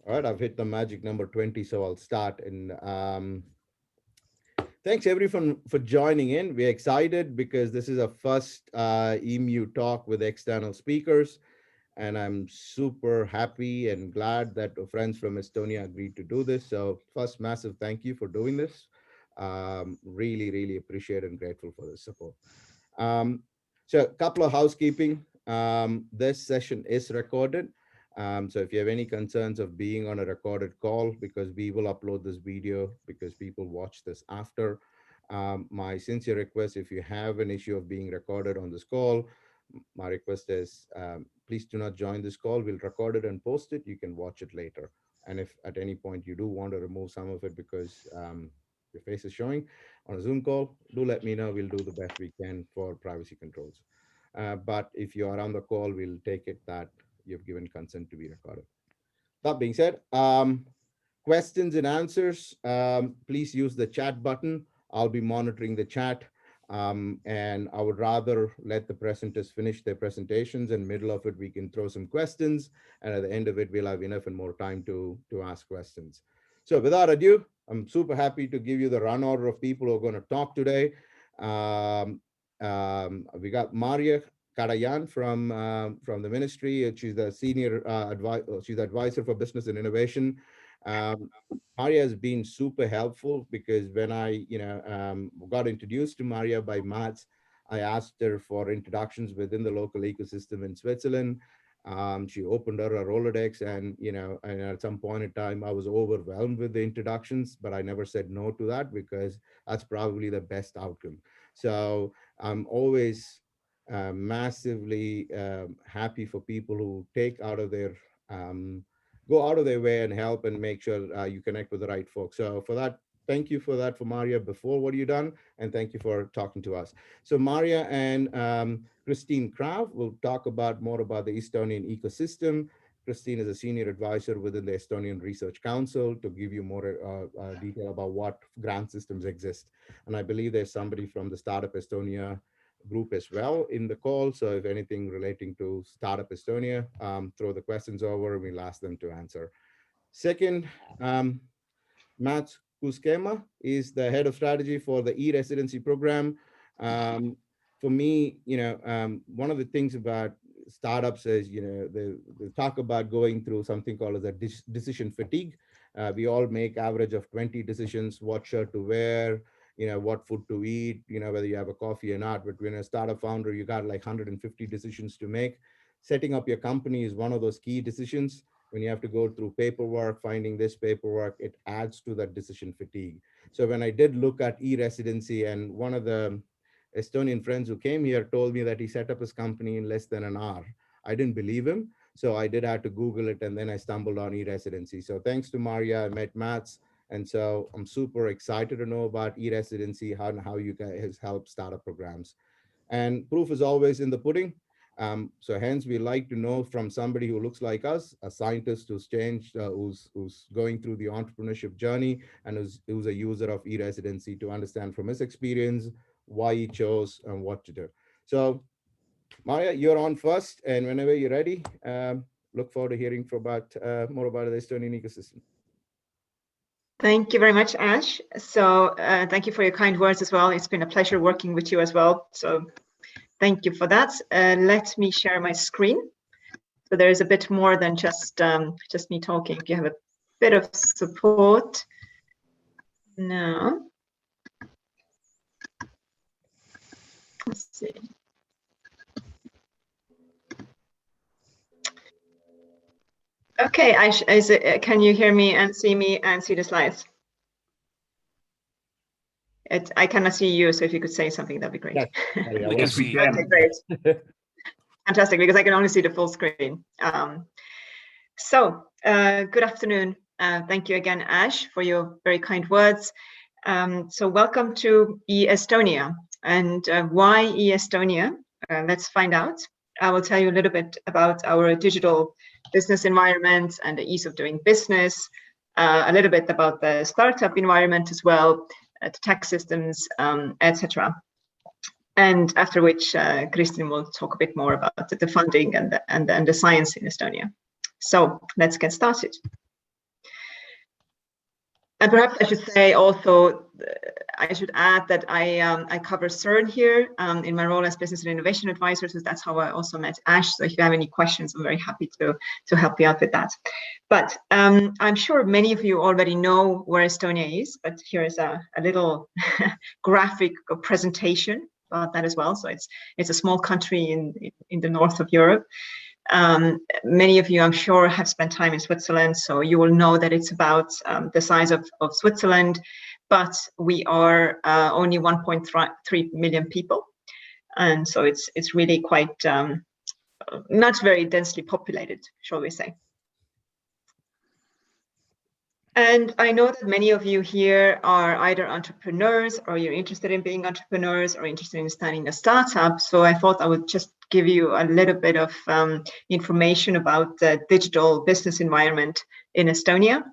All right, I've hit the magic number 20, so I'll start. And thanks everyone for joining in. We're excited because this is a first EMU talk with external speakers. And I'm super happy and glad that friends from Estonia agreed to do this. So first, massive thank you for doing this. Really, really appreciate and grateful for the support. So a couple of housekeeping. This session is recorded. So if you have any concerns of being on a recorded call, because we will upload this video because people watch this after, my sincere request, if you have an issue of being recorded on this call, my request is please do not join this call. We'll record it and post it. You can watch it later. And if at any point you do want to remove some of it because your face is showing on a Zoom call, do let me know. We'll do the best we can for privacy controls. But if you are on the call, we'll take it that you've given consent to be recorded. That being said, questions and answers, please use the chat button. I'll be monitoring the chat. And I would rather let the presenters finish their presentations. In the middle of it, we can throw some questions. And at the end of it, we'll have enough and more time to ask questions. So without ado, I'm super happy to give you the run order of people who are going to talk today. We got Maria Karayan from the ministry. She's the senior she's the advisor for business and innovation. Maria has been super helpful because when I, got introduced to Maria by Mats, I asked her for introductions within the local ecosystem in Switzerland. She opened her a Rolodex, and and at some point in time, I was overwhelmed with the introductions, but I never said no to that because that's probably the best outcome. So I'm always massively happy for people who take out of their go out of their way and help and make sure you connect with the right folks. So for that, thank you for that for Maria before what you've done, and thank you for talking to us. So Maria and Christine Krav will talk about more about the Estonian ecosystem. Christine is a senior advisor within the Estonian Research Council to give you more detail about what grant systems exist. And I believe there's somebody from the Startup Estonia group as well in the call. So if anything relating to Startup Estonia, throw the questions over and we'll ask them to answer. Second, Mats Kuskema is the head of strategy for the E-residency program. For me, one of the things about startups is, they talk about going through something called as a decision fatigue. We all make average of 20 decisions, what shirt to wear, what food to eat, whether you have a coffee or not. But when a startup founder, you got like 150 decisions to make. Setting up your company is one of those key decisions. When you have to go through paperwork, finding this paperwork, it adds to that decision fatigue. So when I did look at e-residency, and one of the Estonian friends who came here told me that he set up his company in less than an hour. I didn't believe him. So I did have to Google it, and then I stumbled on e-residency. So thanks to Maria, I met Mats. And so I'm super excited to know about e-residency, how you guys help startup programs. And proof is always in the pudding. So hence we like to know from somebody who looks like us, a scientist who's changed, who's going through the entrepreneurship journey and who's a user of e-residency, to understand from his experience why he chose and what to do. So Maria, you're on first, and whenever you're ready, look forward to hearing more about the Estonian ecosystem. Thank you very much, Ash. So thank you for your kind words as well. It's been a pleasure working with you as well. So thank you for that. Let me share my screen. So there's a bit more than just me talking. You have a bit of support now. Let's see. Okay, Ash, can you hear me and see the slides? I cannot see you, so if you could say something, that'd be great. Yes. We can see you. Okay, great. Fantastic, because I can only see the full screen. Good afternoon. Thank you again, Ash, for your very kind words. So welcome to E-Estonia. And why E-Estonia? Let's find out. I will tell you a little bit about our digital business environment and the ease of doing business, a little bit about the startup environment as well, the tax systems, etc. And after which, Kristin will talk a bit more about the funding and the science in Estonia. So let's get started. And perhaps I should say also, I should add that I cover CERN here in my role as Business and Innovation Advisor, so that's how I also met Ash. So if you have any questions, I'm very happy to help you out with that. But I'm sure many of you already know where Estonia is, but here is a little graphic presentation about that as well. So it's a small country in the north of Europe. Many of you, I'm sure, have spent time in Switzerland, so you will know that it's about the size of Switzerland, but we are only 1.3 million people, and so it's really quite not very densely populated, shall we say. And I know that many of you here are either entrepreneurs, or you're interested in being entrepreneurs, or interested in starting a startup. So I thought I would just give you a little bit of information about the digital business environment in Estonia.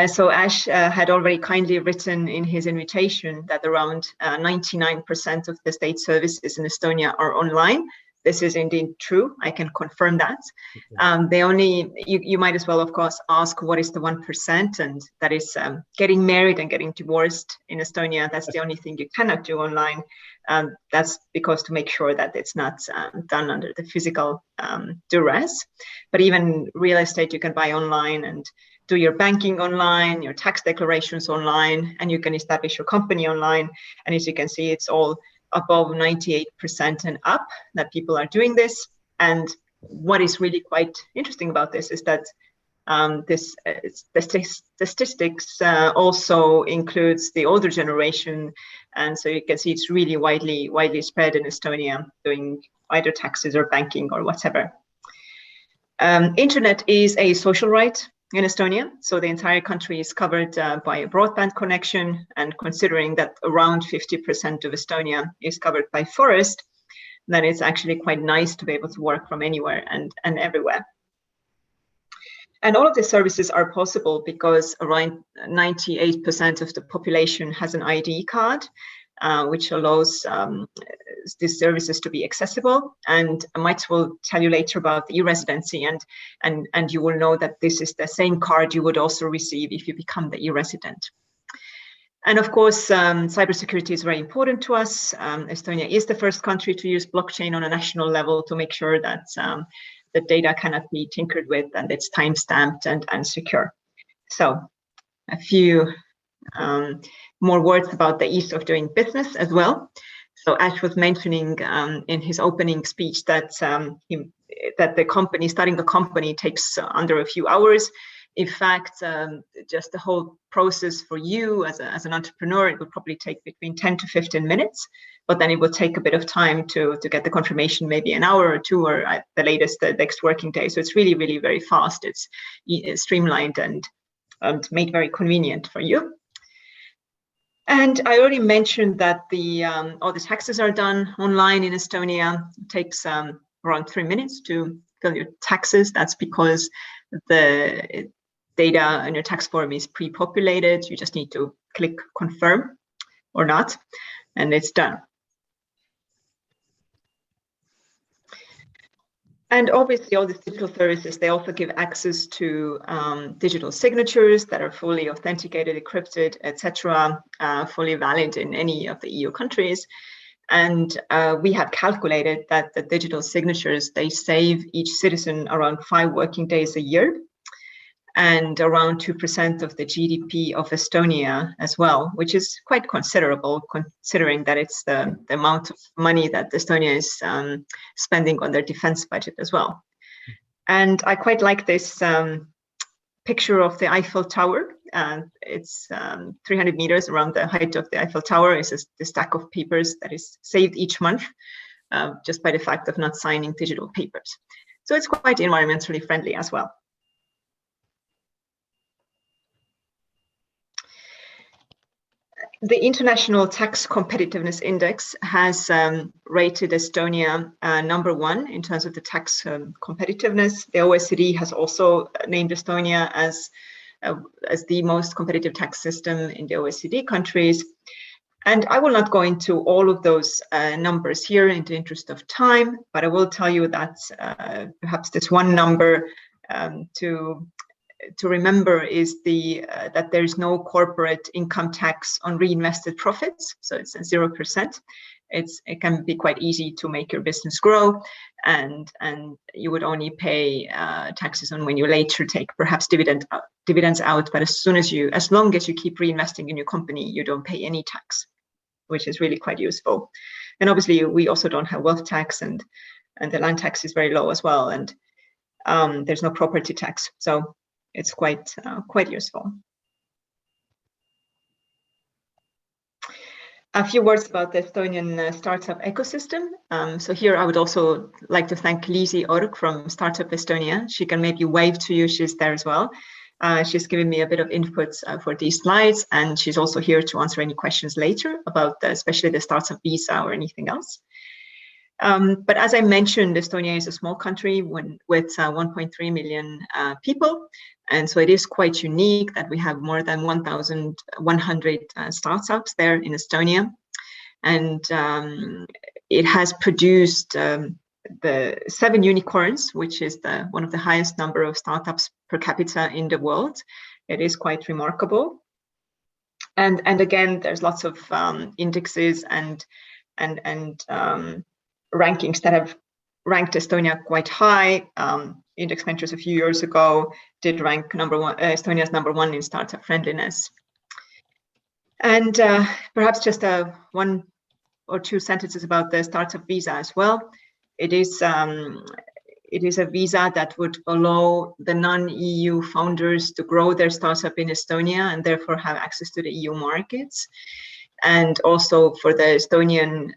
So Ash had already kindly written in his invitation that around 99% of the state services in Estonia are online. This is indeed true. I can confirm that. You might as well, of course, ask what is the 1%, and that is getting married and getting divorced in Estonia. That's the only thing you cannot do online. That's because to make sure that it's not done under the physical duress. But even real estate you can buy online and do your banking online, your tax declarations online, and you can establish your company online. And as you can see, it's all above 98% and up that people are doing this. And what is really quite interesting about this is that the statistics also includes the older generation, and so you can see it's really widely spread in Estonia, doing either taxes or banking or whatever. Internet is a social right in Estonia, so the entire country is covered by a broadband connection, and considering that around 50% of Estonia is covered by forest, then it's actually quite nice to be able to work from anywhere and everywhere. And all of these services are possible because around 98% of the population has an ID card, which allows these services to be accessible. And I might will tell you later about the E-residency, and you will know that this is the same card you would also receive if you become the E-resident. And of course, cybersecurity is very important to us. Estonia is the first country to use blockchain on a national level to make sure that the data cannot be tinkered with and it's time-stamped and secure. So a few more words about the ease of doing business as well. So Ash was mentioning in his opening speech that the company, starting a company takes under a few hours. In fact, just the whole process for you as an entrepreneur, it would probably take between 10 to 15 minutes, but then it will take a bit of time to get the confirmation, maybe an hour or two, or at the latest, the next working day. So it's really, really very fast. It's streamlined and made very convenient for you. And I already mentioned that all the taxes are done online in Estonia. It takes around 3 minutes to fill your taxes. That's because the data on your tax form is pre-populated. You just need to click confirm or not, and it's done. And obviously all these digital services, they also give access to digital signatures that are fully authenticated, encrypted, etc., fully valid in any of the EU countries. And we have calculated that the digital signatures, they save each citizen around 5 working days a year, and around 2% of the GDP of Estonia as well, which is quite considerable considering that it's the amount of money that Estonia is spending on their defense budget as well. And I quite like this picture of the Eiffel Tower. It's 300 meters around the height of the Eiffel Tower. It's the stack of papers that is saved each month just by the fact of not signing digital papers. So it's quite environmentally friendly as well. The International Tax Competitiveness Index has rated Estonia #1 in terms of the tax competitiveness. The OECD has also named Estonia as the most competitive tax system in the OECD countries. And I will not go into all of those numbers here in the interest of time, but I will tell you that perhaps this one number to to remember is that there's no corporate income tax on reinvested profits, so it's 0%. It can be quite easy to make your business grow, and you would only pay taxes on when you later take perhaps dividends out. But as long as you keep reinvesting in your company, you don't pay any tax, which is really quite useful. And obviously, we also don't have wealth tax, and the land tax is very low as well, and there's no property tax, so it's quite useful. A few words about the Estonian startup ecosystem. So here I would also like to thank Liisi Org from Startup Estonia. She can maybe wave to you, she's there as well. She's given me a bit of inputs for these slides, and she's also here to answer any questions later about especially the startup visa or anything else. But as I mentioned, Estonia is a small country with 1.3 million people. And so it is quite unique that we have more than 1,100 startups there in Estonia. And it has produced the 7 unicorns, which is one of the highest number of startups per capita in the world. It is quite remarkable. And again, there's lots of indexes and rankings that have ranked Estonia quite high. Index Ventures a few years ago did rank Estonia's #1 in startup friendliness. And perhaps just 1 or 2 sentences about the startup visa as well. It is a visa that would allow the non-EU founders to grow their startup in Estonia and therefore have access to the EU markets, and also for the Estonian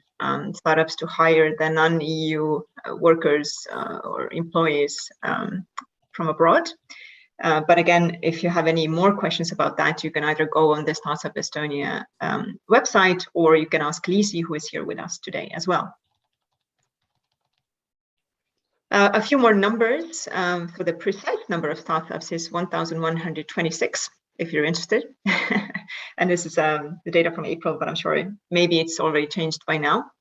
startups to hire the non-EU workers or employees from abroad. But again, if you have any more questions about that, you can either go on the Startup Estonia website, or you can ask Liisi, who is here with us today as well. A few more numbers. For the precise number of startups is 1,126, if you're interested. And this is the data from April, but I'm sure maybe it's already changed by now.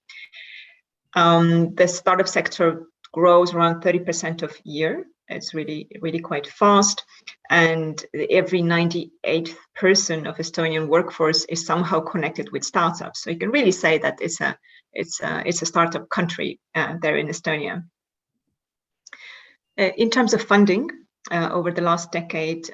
The startup sector grows around 30% of year. It's really, really quite fast. And every 98th person of Estonian workforce is somehow connected with startups. So you can really say that it's a startup country there in Estonia. In terms of funding, over the last decade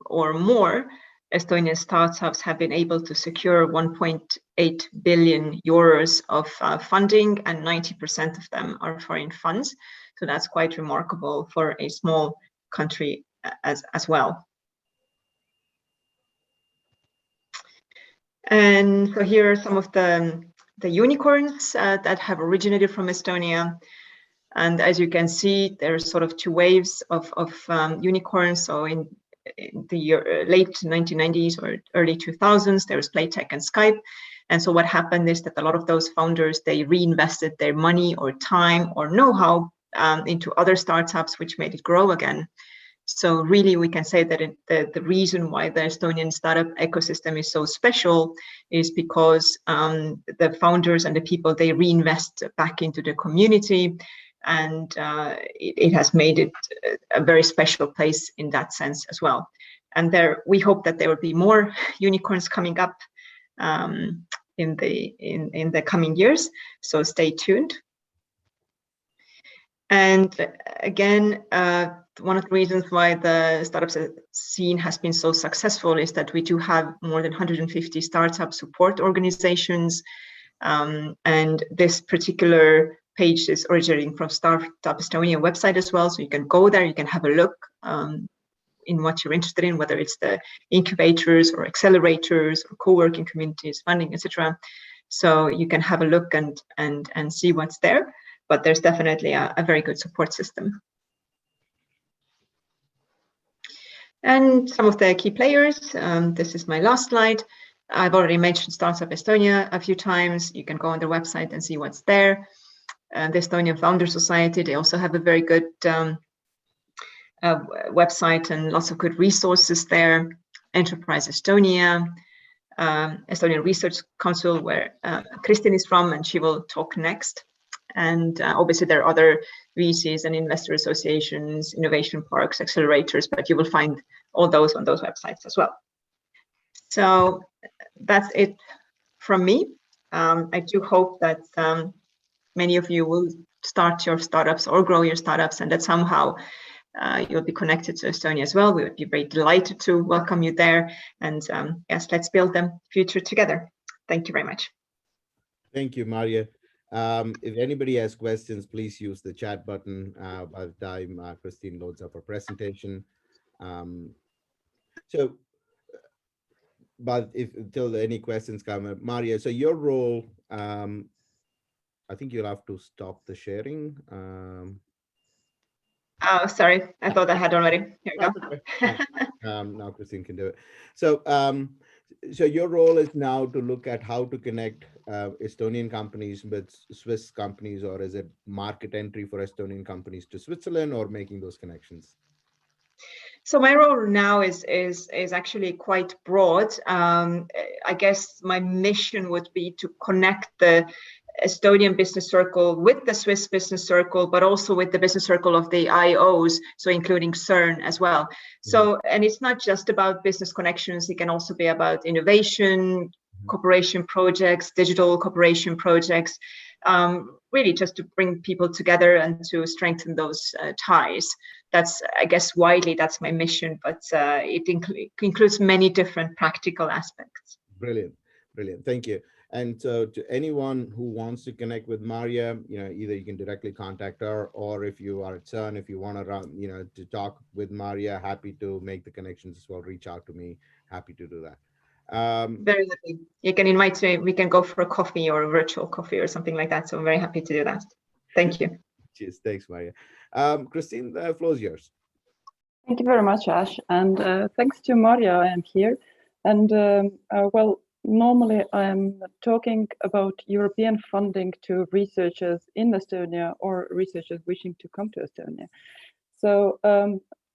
or more, Estonian startups have been able to secure 1.8 billion euros of funding, and 90% of them are foreign funds. So that's quite remarkable for a small country as well. And so here are some of the unicorns that have originated from Estonia. And as you can see, there's sort of 2 waves of unicorns. So in the late 1990s or early 2000s, there was Playtech and Skype. And so what happened is that a lot of those founders, they reinvested their money or time or know-how into other startups, which made it grow again. So really, we can say that the reason why the Estonian startup ecosystem is so special is because the founders and the people, they reinvest back into the community, and it has made it a very special place in that sense as well. And we hope that there will be more unicorns coming up in the coming years. So stay tuned. And again, one of the reasons why the startup scene has been so successful is that we do have more than 150 startup support organizations. And this particular page is originating from Startup Estonia website as well. So you can go there, you can have a look in what you're interested in, whether it's the incubators or accelerators or co-working communities, funding, etc. So you can have a look and see what's there. But there's definitely a very good support system. And some of the key players, this is my last slide. I've already mentioned Startup Estonia a few times. You can go on their website and see what's there. The Estonian Founder Society, they also have a very good website and lots of good resources there. Enterprise Estonia, Estonian Research Council, where Kristin is from, and she will talk next. And obviously there are other VCs and investor associations, innovation parks, accelerators, but you will find all those on those websites as well. So that's it from me. I do hope that many of you will start your startups or grow your startups, and that somehow you'll be connected to Estonia as well. We would be very delighted to welcome you there. And yes, let's build the future together. Thank you very much. Thank you, Maria. If anybody has questions, please use the chat button by the time Christine loads up her presentation. So, but if until any questions come up, Maria, so your role, I think you'll have to stop the sharing. Oh, sorry. I thought I had already. Here we go. Okay. Now Christine can do it. So, so your role is now to look at how to connect Estonian companies with Swiss companies, or is it market entry for Estonian companies to Switzerland, or making those connections? So my role now is actually quite broad. I guess my mission would be to connect the Estonian business circle with the Swiss business circle, but also with the business circle of the IOs, so including CERN as well. So, and it's not just about business connections, it can also be about innovation, cooperation projects, digital cooperation projects, really just to bring people together and to strengthen those ties. That's, I guess, widely, that's my mission, but it includes many different practical aspects. Brilliant, brilliant. Thank you. And so to anyone who wants to connect with Maria, either you can directly contact her, or if you are at CERN, if you want to run, to talk with Maria, happy to make the connections as well. Reach out to me. Happy to do that. Very happy. You can invite me. We can go for a coffee or a virtual coffee or something like that. So I'm very happy to do that. Thank you. Cheers. Thanks, Maria. Christine, the floor is yours. Thank you very much, Ash. And thanks to Maria, I am here. And well, normally I'm talking about European funding to researchers in Estonia or researchers wishing to come to Estonia. So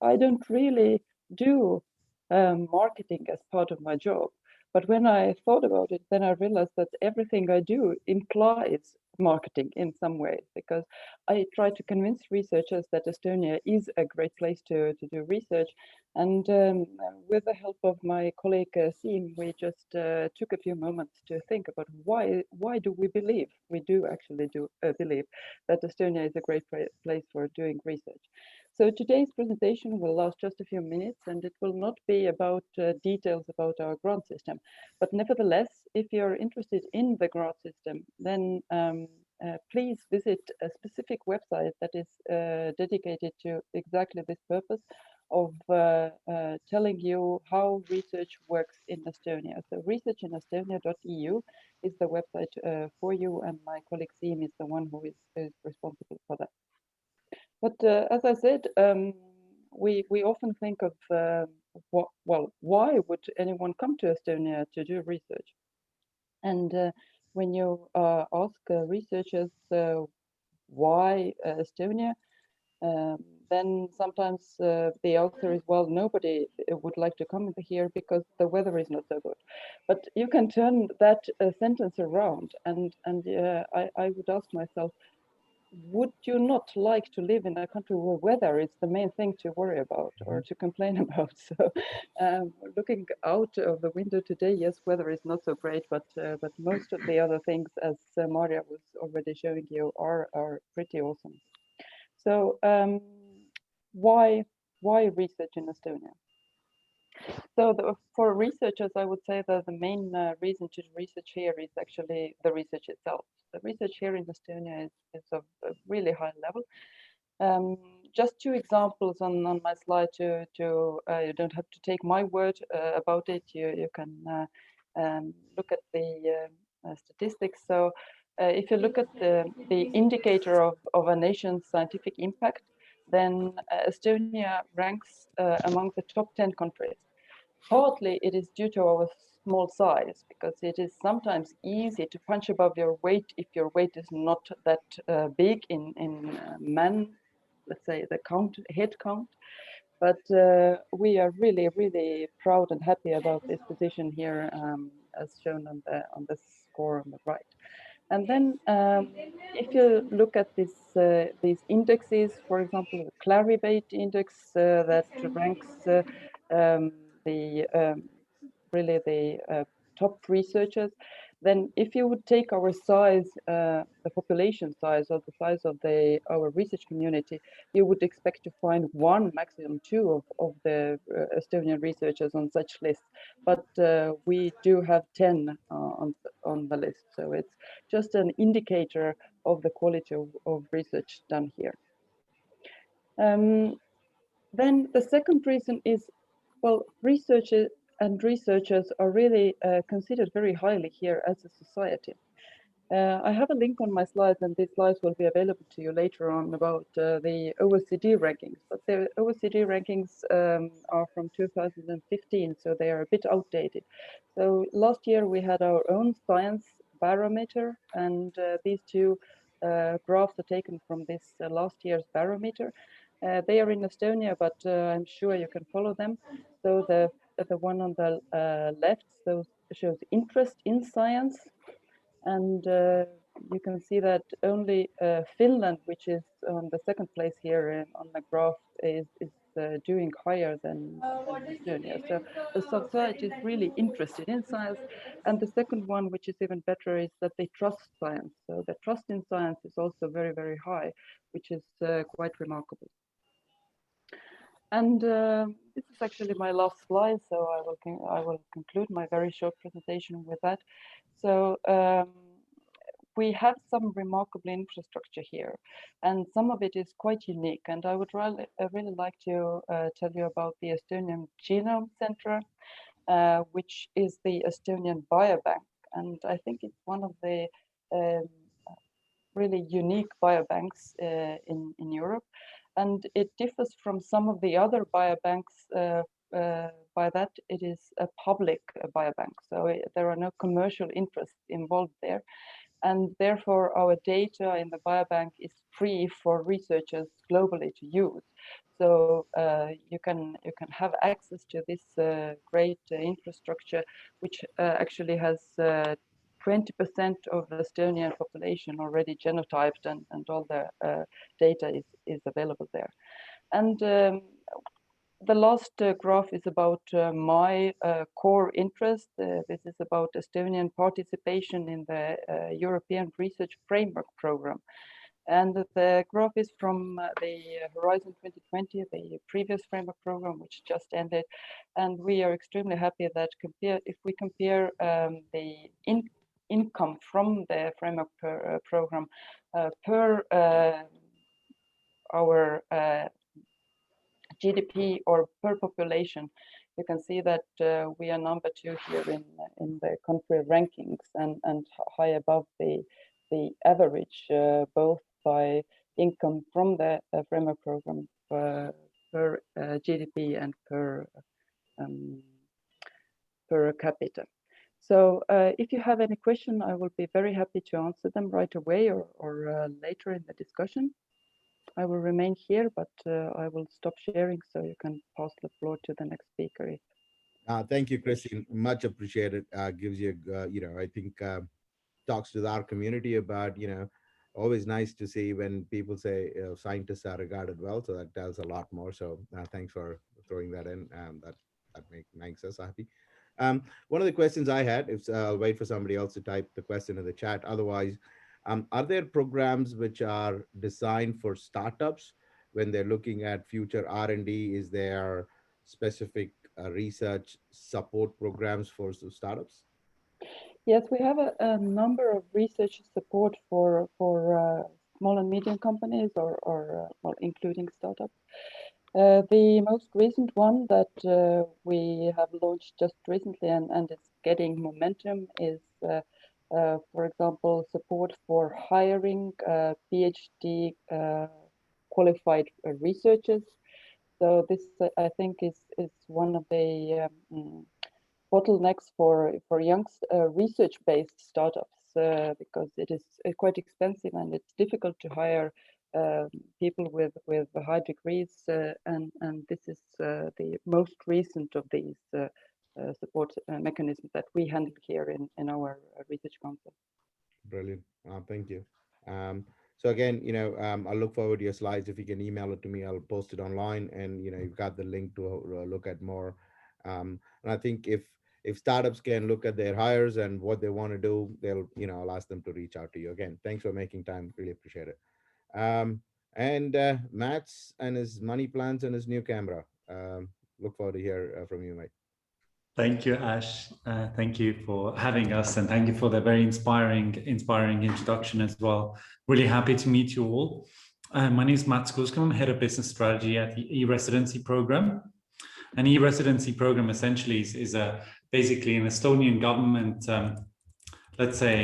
I don't really do marketing as part of my job. But when I thought about it, then I realized that everything I do implies marketing in some way, because I try to convince researchers that Estonia is a great place to do research. And with the help of my colleague Siim, we just took a few moments to think about why do we believe, we do actually believe that Estonia is a great place for doing research. So today's presentation will last just a few minutes, and it will not be about details about our grant system. But nevertheless, if you're interested in the grant system, then please visit a specific website that is dedicated to exactly this purpose of telling you how research works in Estonia. So researchinestonia.eu is the website for you, and my colleague Siim is the one who is responsible for that. But as I said, we often think of, why would anyone come to Estonia to do research? And when you ask researchers why Estonia, then sometimes the answer is, well, nobody would like to come here because the weather is not so good. But you can turn that sentence around, and I would ask myself, would you not like to live in a country where weather is the main thing to worry about or to complain about? So looking out of the window today, yes, weather is not so great, but most of the other things, as Maria was already showing you, are pretty awesome. So why research in Estonia? So for researchers, I would say that the main reason to research here is actually the research itself. The research here in Estonia is of a really high level. Just two examples on my slide to you don't have to take my word about it. You can look at the statistics. So if you look at the indicator of a nation's scientific impact, then Estonia ranks among the top 10 countries. Partly it is due to our small size, because it is sometimes easy to punch above your weight if your weight is not that big in man, let's say the head count. But we are really, really proud and happy about this position here, as shown on the score on the right. And then if you look at this, these indexes, for example, the Clarivate index that ranks really the top researchers, then if you would take our size, the population size or the size of our research community, you would expect to find one, maximum two of the Estonian researchers on such lists. But we do have 10 on the list. So it's just an indicator of the quality of research done here. Then the second reason is, well, researchers are really considered very highly here as a society. I have a link on my slides, and these slides will be available to you later on about the OECD rankings. But the OECD rankings are from 2015, so they are a bit outdated. So last year we had our own science barometer, and these two graphs are taken from this last year's barometer. They are in Estonia, but I'm sure you can follow them. So the one on the left shows interest in science. And you can see that only Finland, which is on the second place here on the graph, is doing higher than Estonia. So the society is really interested in science. And the second one, which is even better, is that they trust science. So the trust in science is also very, very high, which is quite remarkable. And this is actually my last slide, so I will conclude my very short presentation with that. So we have some remarkable infrastructure here, and some of it is quite unique. And I would really like to tell you about the Estonian Genome Center, which is the Estonian biobank. And I think it's one of the really unique biobanks in Europe. And it differs from some of the other biobanks by that it is a public biobank. So there are no commercial interests involved there. And therefore, our data in the biobank is free for researchers globally to use. So you can have access to this great infrastructure, which actually has 20% of the Estonian population already genotyped, and all the data is available there. And the last graph is about my core interest. This is about Estonian participation in the European Research Framework Program. And the graph is from the Horizon 2020, the previous framework program, which just ended. And we are extremely happy that if we compare the income from the framework program per our GDP or per population, you can see that we are number 2 here in the country rankings, and high above the average, both by income from the framework program per GDP and per capita. So if you have any question, I will be very happy to answer them right away or later in the discussion. I will remain here, but I will stop sharing so you can pass the floor to the next speaker. Thank you, Christine. Much appreciated. Gives you, I think talks to our community about, always nice to see when people say scientists are regarded well. So that tells a lot more. So thanks for throwing that in. That makes us happy. One of the questions I had, if I'll wait for somebody else to type the question in the chat. Otherwise, are there programs which are designed for startups when they're looking at future R&D? Is there specific research support programs for startups? Yes, we have a number of research support for small and medium companies, or well, including startups. The most recent one that we have launched just recently and it's getting momentum is, for example, support for hiring PhD qualified researchers. So this, I think, is one of the bottlenecks for young research-based startups, because it is quite expensive and it's difficult to hire people with high degrees, and this is the most recent of these support mechanisms that we handle here in our research council. Brilliant. again, I'll look forward to your slides. If you can email it to me, I'll post it online, and you've got the link to look at more. And I think if startups can look at their hires and what they want to do, they'll, I'll ask them to reach out to you. Again, thanks for making time. Really appreciate it. And Matt's and his money plans and his new camera. Look forward to hear from you, mate. Thank you, Ash. Thank you for having us, and thank you for the very inspiring introduction as well. Really happy to meet you all. My name is Matt Skuska. I'm head of business strategy at the E-residency program. An E-residency program essentially is basically an Estonian government, let's say,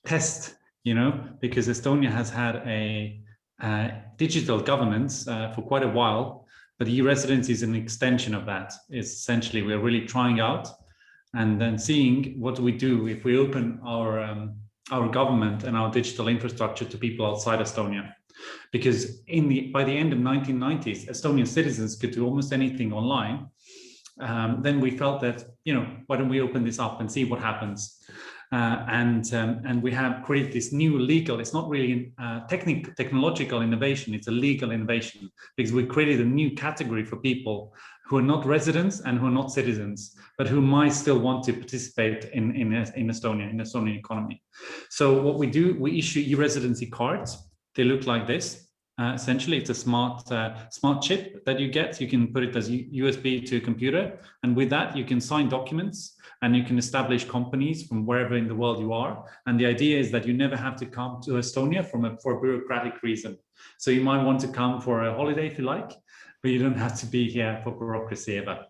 test, because Estonia has had a digital governance for quite a while. But e-residency is an extension of that. It's essentially, we're really trying out and then seeing what do we do if we open our government and our digital infrastructure to people outside Estonia. Because by the end of 1990s, Estonian citizens could do almost anything online. Then we felt that, why don't we open this up and see what happens? And we have created this new legal, it's not really technological innovation, it's a legal innovation, because we created a new category for people who are not residents and who are not citizens, but who might still want to participate in Estonia, in the Estonian economy. So what we do, we issue e-residency cards. They look like this. Essentially, it's a smart chip that you get. You can put it as USB to a computer, and with that, you can sign documents and you can establish companies from wherever in the world you are. And the idea is that you never have to come to Estonia for a bureaucratic reason. So you might want to come for a holiday if you like, but you don't have to be here for bureaucracy ever.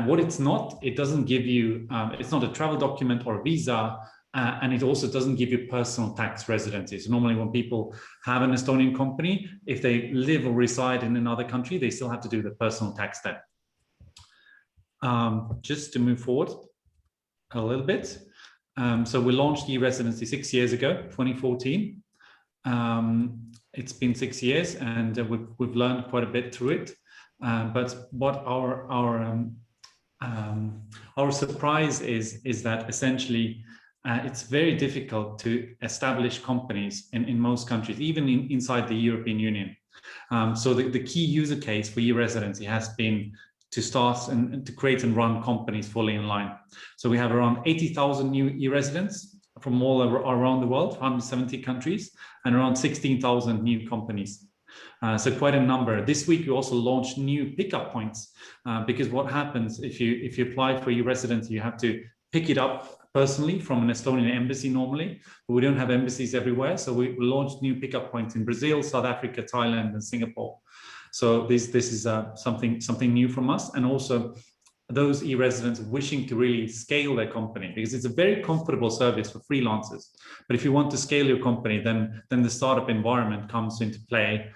What it's not, it doesn't give you, it's not a travel document or a visa. And it also doesn't give you personal tax residency. So normally when people have an Estonian company, if they live or reside in another country, they still have to do the personal tax step. Just to move forward a little bit. So we launched e-residency 6 years ago, 2014. It's been 6 years and we've learned quite a bit through it. But what our surprise is that essentially, it's very difficult to establish companies in most countries, even inside the European Union. So the key user case for e-residency has been to start and to create and run companies fully online. So we have around 80,000 new e-residents from all around the world, 170 countries, and around 16,000 new companies. So quite a number. This week we also launched new pickup points because what happens if you apply for e-residency, you have to pick it up personally from an Estonian embassy normally, but we don't have embassies everywhere. So we launched new pickup points in Brazil, South Africa, Thailand, and Singapore. So this is something new from us, and also those e-residents wishing to really scale their company, because it's a very comfortable service for freelancers. But if you want to scale your company, then the startup environment comes into play.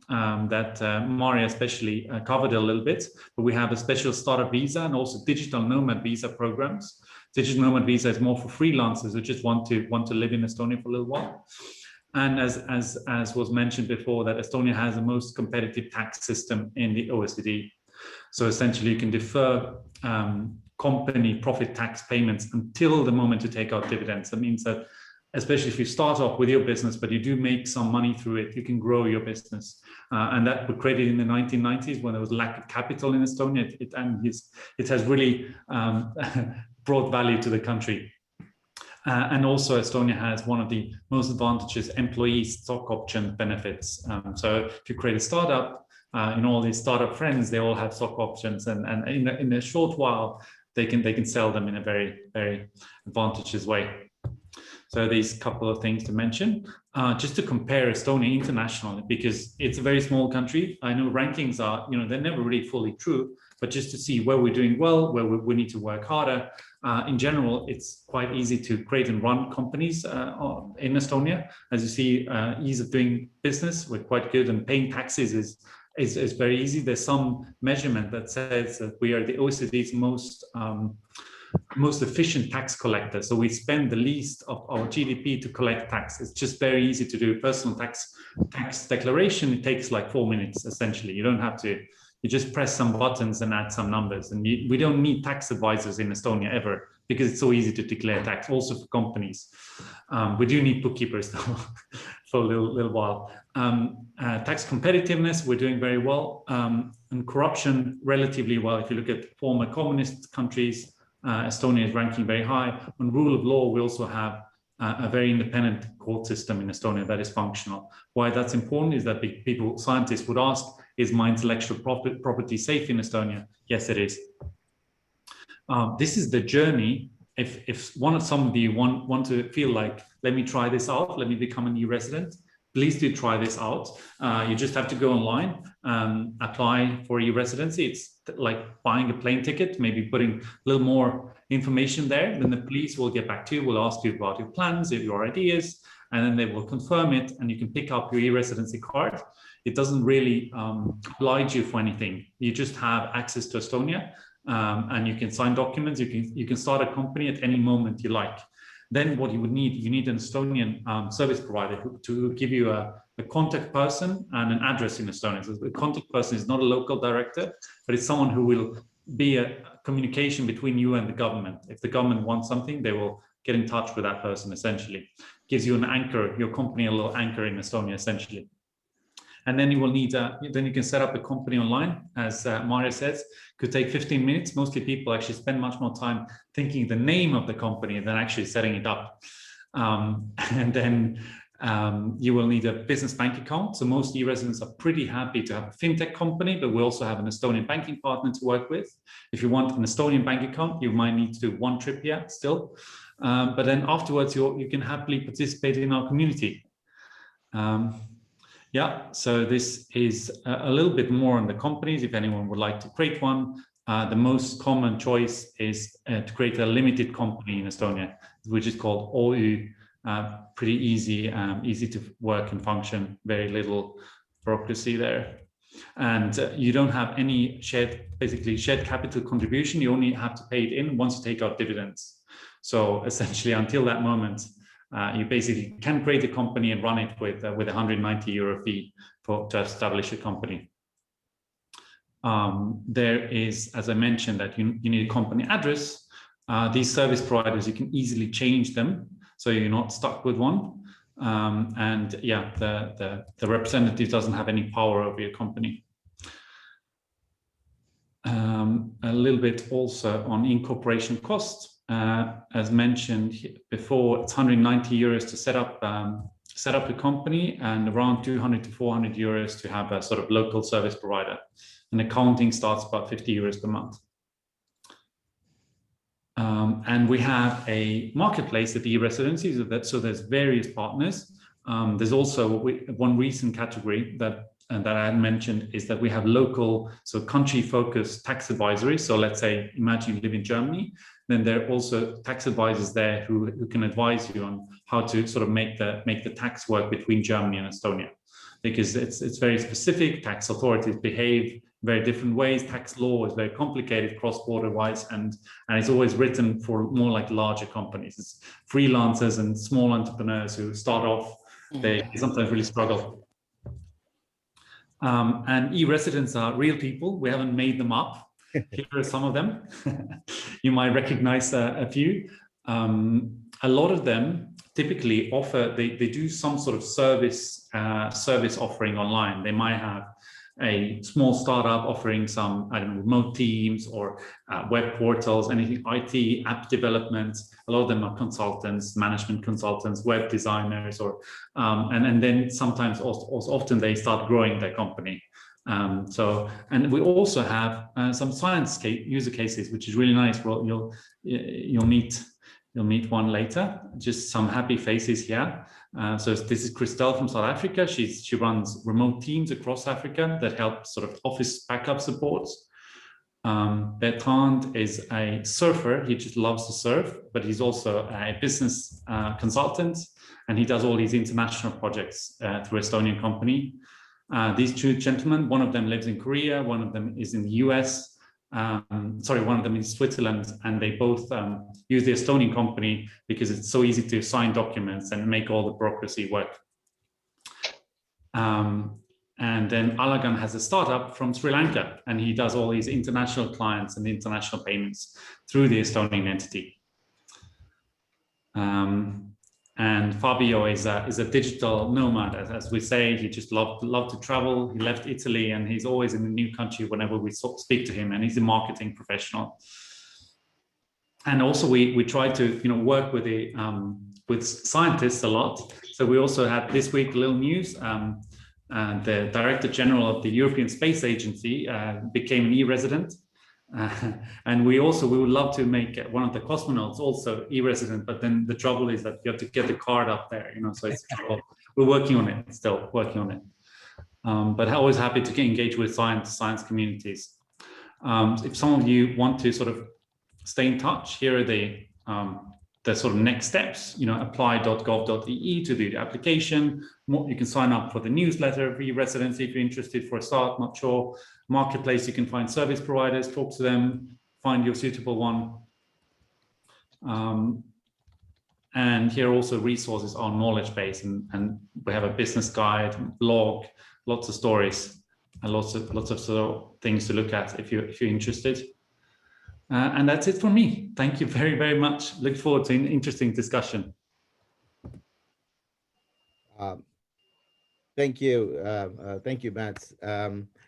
That Maria especially covered a little bit, but we have a special startup visa and also digital nomad visa programs. Digital nomad visa is more for freelancers who just want to live in Estonia for a little while. And as was mentioned before, that Estonia has the most competitive tax system in the OECD. So essentially you can defer company profit tax payments until the moment you take out dividends. That means that especially if you start off with your business, but you do make some money through it, you can grow your business. And that was created in the 1990s when there was lack of capital in Estonia. It has really brought value to the country. And also Estonia has one of the most advantageous employee stock option benefits. So if you create a startup, all these startup friends, they all have stock options, and in a short while, they can sell them in a very, very advantageous way. So these couple of things to mention, just to compare Estonia internationally, because it's a very small country. I know rankings are, they're never really fully true, but just to see where we're doing well, where we need to work harder. In general, it's quite easy to create and run companies in Estonia. As you see, ease of doing business, we're quite good, and paying taxes is very easy. There's some measurement that says that we are the OECD's most efficient tax collector. So we spend the least of our GDP to collect tax. It's just very easy to do. Personal tax declaration, it takes like 4 minutes, essentially. You don't have to, you just press some buttons and add some numbers. And we don't need tax advisors in Estonia ever, because it's so easy to declare tax, also for companies. We do need bookkeepers though, for a little while. Tax competitiveness, we're doing very well. And corruption, relatively well. If you look at former communist countries, Estonia is ranking very high. On rule of law, we also have a very independent court system in Estonia that is functional. Why that's important is that scientists would ask, is my intellectual property safe in Estonia? Yes, it is. This is the journey. If some of you want to feel like, let me try this out, let me become an e-resident, please do try this out. You just have to go online, apply for e-residency. It's like buying a plane ticket, maybe putting a little more information there. Then the police will get back to you, will ask you about your plans, your ideas, and then they will confirm it, and you can pick up your e-residency card. It doesn't really oblige you for anything. You just have access to Estonia, and you can sign documents. You can start a company at any moment you like. Then what you need an Estonian service provider to give you a contact person and an address in Estonia. So the contact person is not a local director, but it's someone who will be a communication between you and the government. If the government wants something, they will get in touch with that person, essentially. Gives you an anchor, your company a little anchor in Estonia, essentially. And then you will need, then you can set up a company online, as Maria says. Could take 15 minutes. Mostly people actually spend much more time thinking the name of the company than actually setting it up. And then you will need a business bank account. So most e-residents are pretty happy to have a fintech company, but we also have an Estonian banking partner to work with. If you want an Estonian bank account, you might need to do one trip here still. But then afterwards, you can happily participate in our community. Yeah, so this is a little bit more on the companies. If anyone would like to create one, the most common choice is to create a limited company in Estonia, which is called OÜ. Pretty easy, easy to work and function, very little bureaucracy there. And you don't have any shared capital contribution. You only have to pay it in once you take out dividends. So essentially, until that moment, you basically can create a company and run it with a 190 euro fee to establish a company. There is, as I mentioned, that you need a company address. These service providers, you can easily change them, so you're not stuck with one. And yeah, the representative doesn't have any power over your company. A little bit also on incorporation costs. As mentioned before, it's 190 euros to set up a company, and around 200 to 400 euros to have a sort of local service provider. And accounting starts about 50 euros per month. And we have a marketplace at the e-residency, so there's various partners. There's also one recent category that I had mentioned is that we have local, so country-focused tax advisory. So let's say, imagine you live in Germany, then there are also tax advisors there who can advise you on how to sort of make the tax work between Germany and Estonia, because it's very specific. Tax authorities behave very different ways. Tax law is very complicated cross-border wise, and it's always written for more like larger companies. It's freelancers and small entrepreneurs who start off, they sometimes really struggle. And e-residents are real people. We haven't made them up. Here are some of them. You might recognize a few. A lot of them typically offer, they do some sort of service offering online. They might have a small startup offering some, I don't know, remote teams or web portals, anything IT, app development. A lot of them are consultants, management consultants, web designers, or and then sometimes also often they start growing their company. And we also have some science user cases, which is really nice. Well, you'll meet one later. Just some happy faces here. So this is Christelle from South Africa. She runs remote teams across Africa that help sort of office backup supports. Bertrand is a surfer. He just loves to surf, but he's also a business consultant, and he does all these international projects through Estonian company. These two gentlemen, one of them lives in Korea, one of them is in the US. One of them in Switzerland, and they both use the Estonian company because it's so easy to sign documents and make all the bureaucracy work. And then Alagan has a startup from Sri Lanka, and he does all these international clients and international payments through the Estonian entity. And Fabio is a digital nomad, as we say. He just loved to travel. He left Italy, and he's always in a new country whenever we speak to him. And he's a marketing professional. And also, we try to work with with scientists a lot. So we also had this week a little news. The Director General of the European Space Agency became an E-resident. And we would love to make one of the cosmonauts also E-resident, but then the trouble is that you have to get the card up there, so it's trouble. We're working on it, still working on it. But always happy to engage with science communities. If some of you want to sort of stay in touch, here are the sort of next steps. Apply.gov.ee to do the application. You can sign up for the newsletter of E-residency if you're interested for a start, not sure. Marketplace, you can find service providers, talk to them, find your suitable one. And here are also resources, our knowledge base, and we have a business guide, blog, lots of stories, and lots of sort of things to look at if you're interested. And that's it for me. Thank you very, very much. Look forward to an interesting discussion. Thank you, Mats.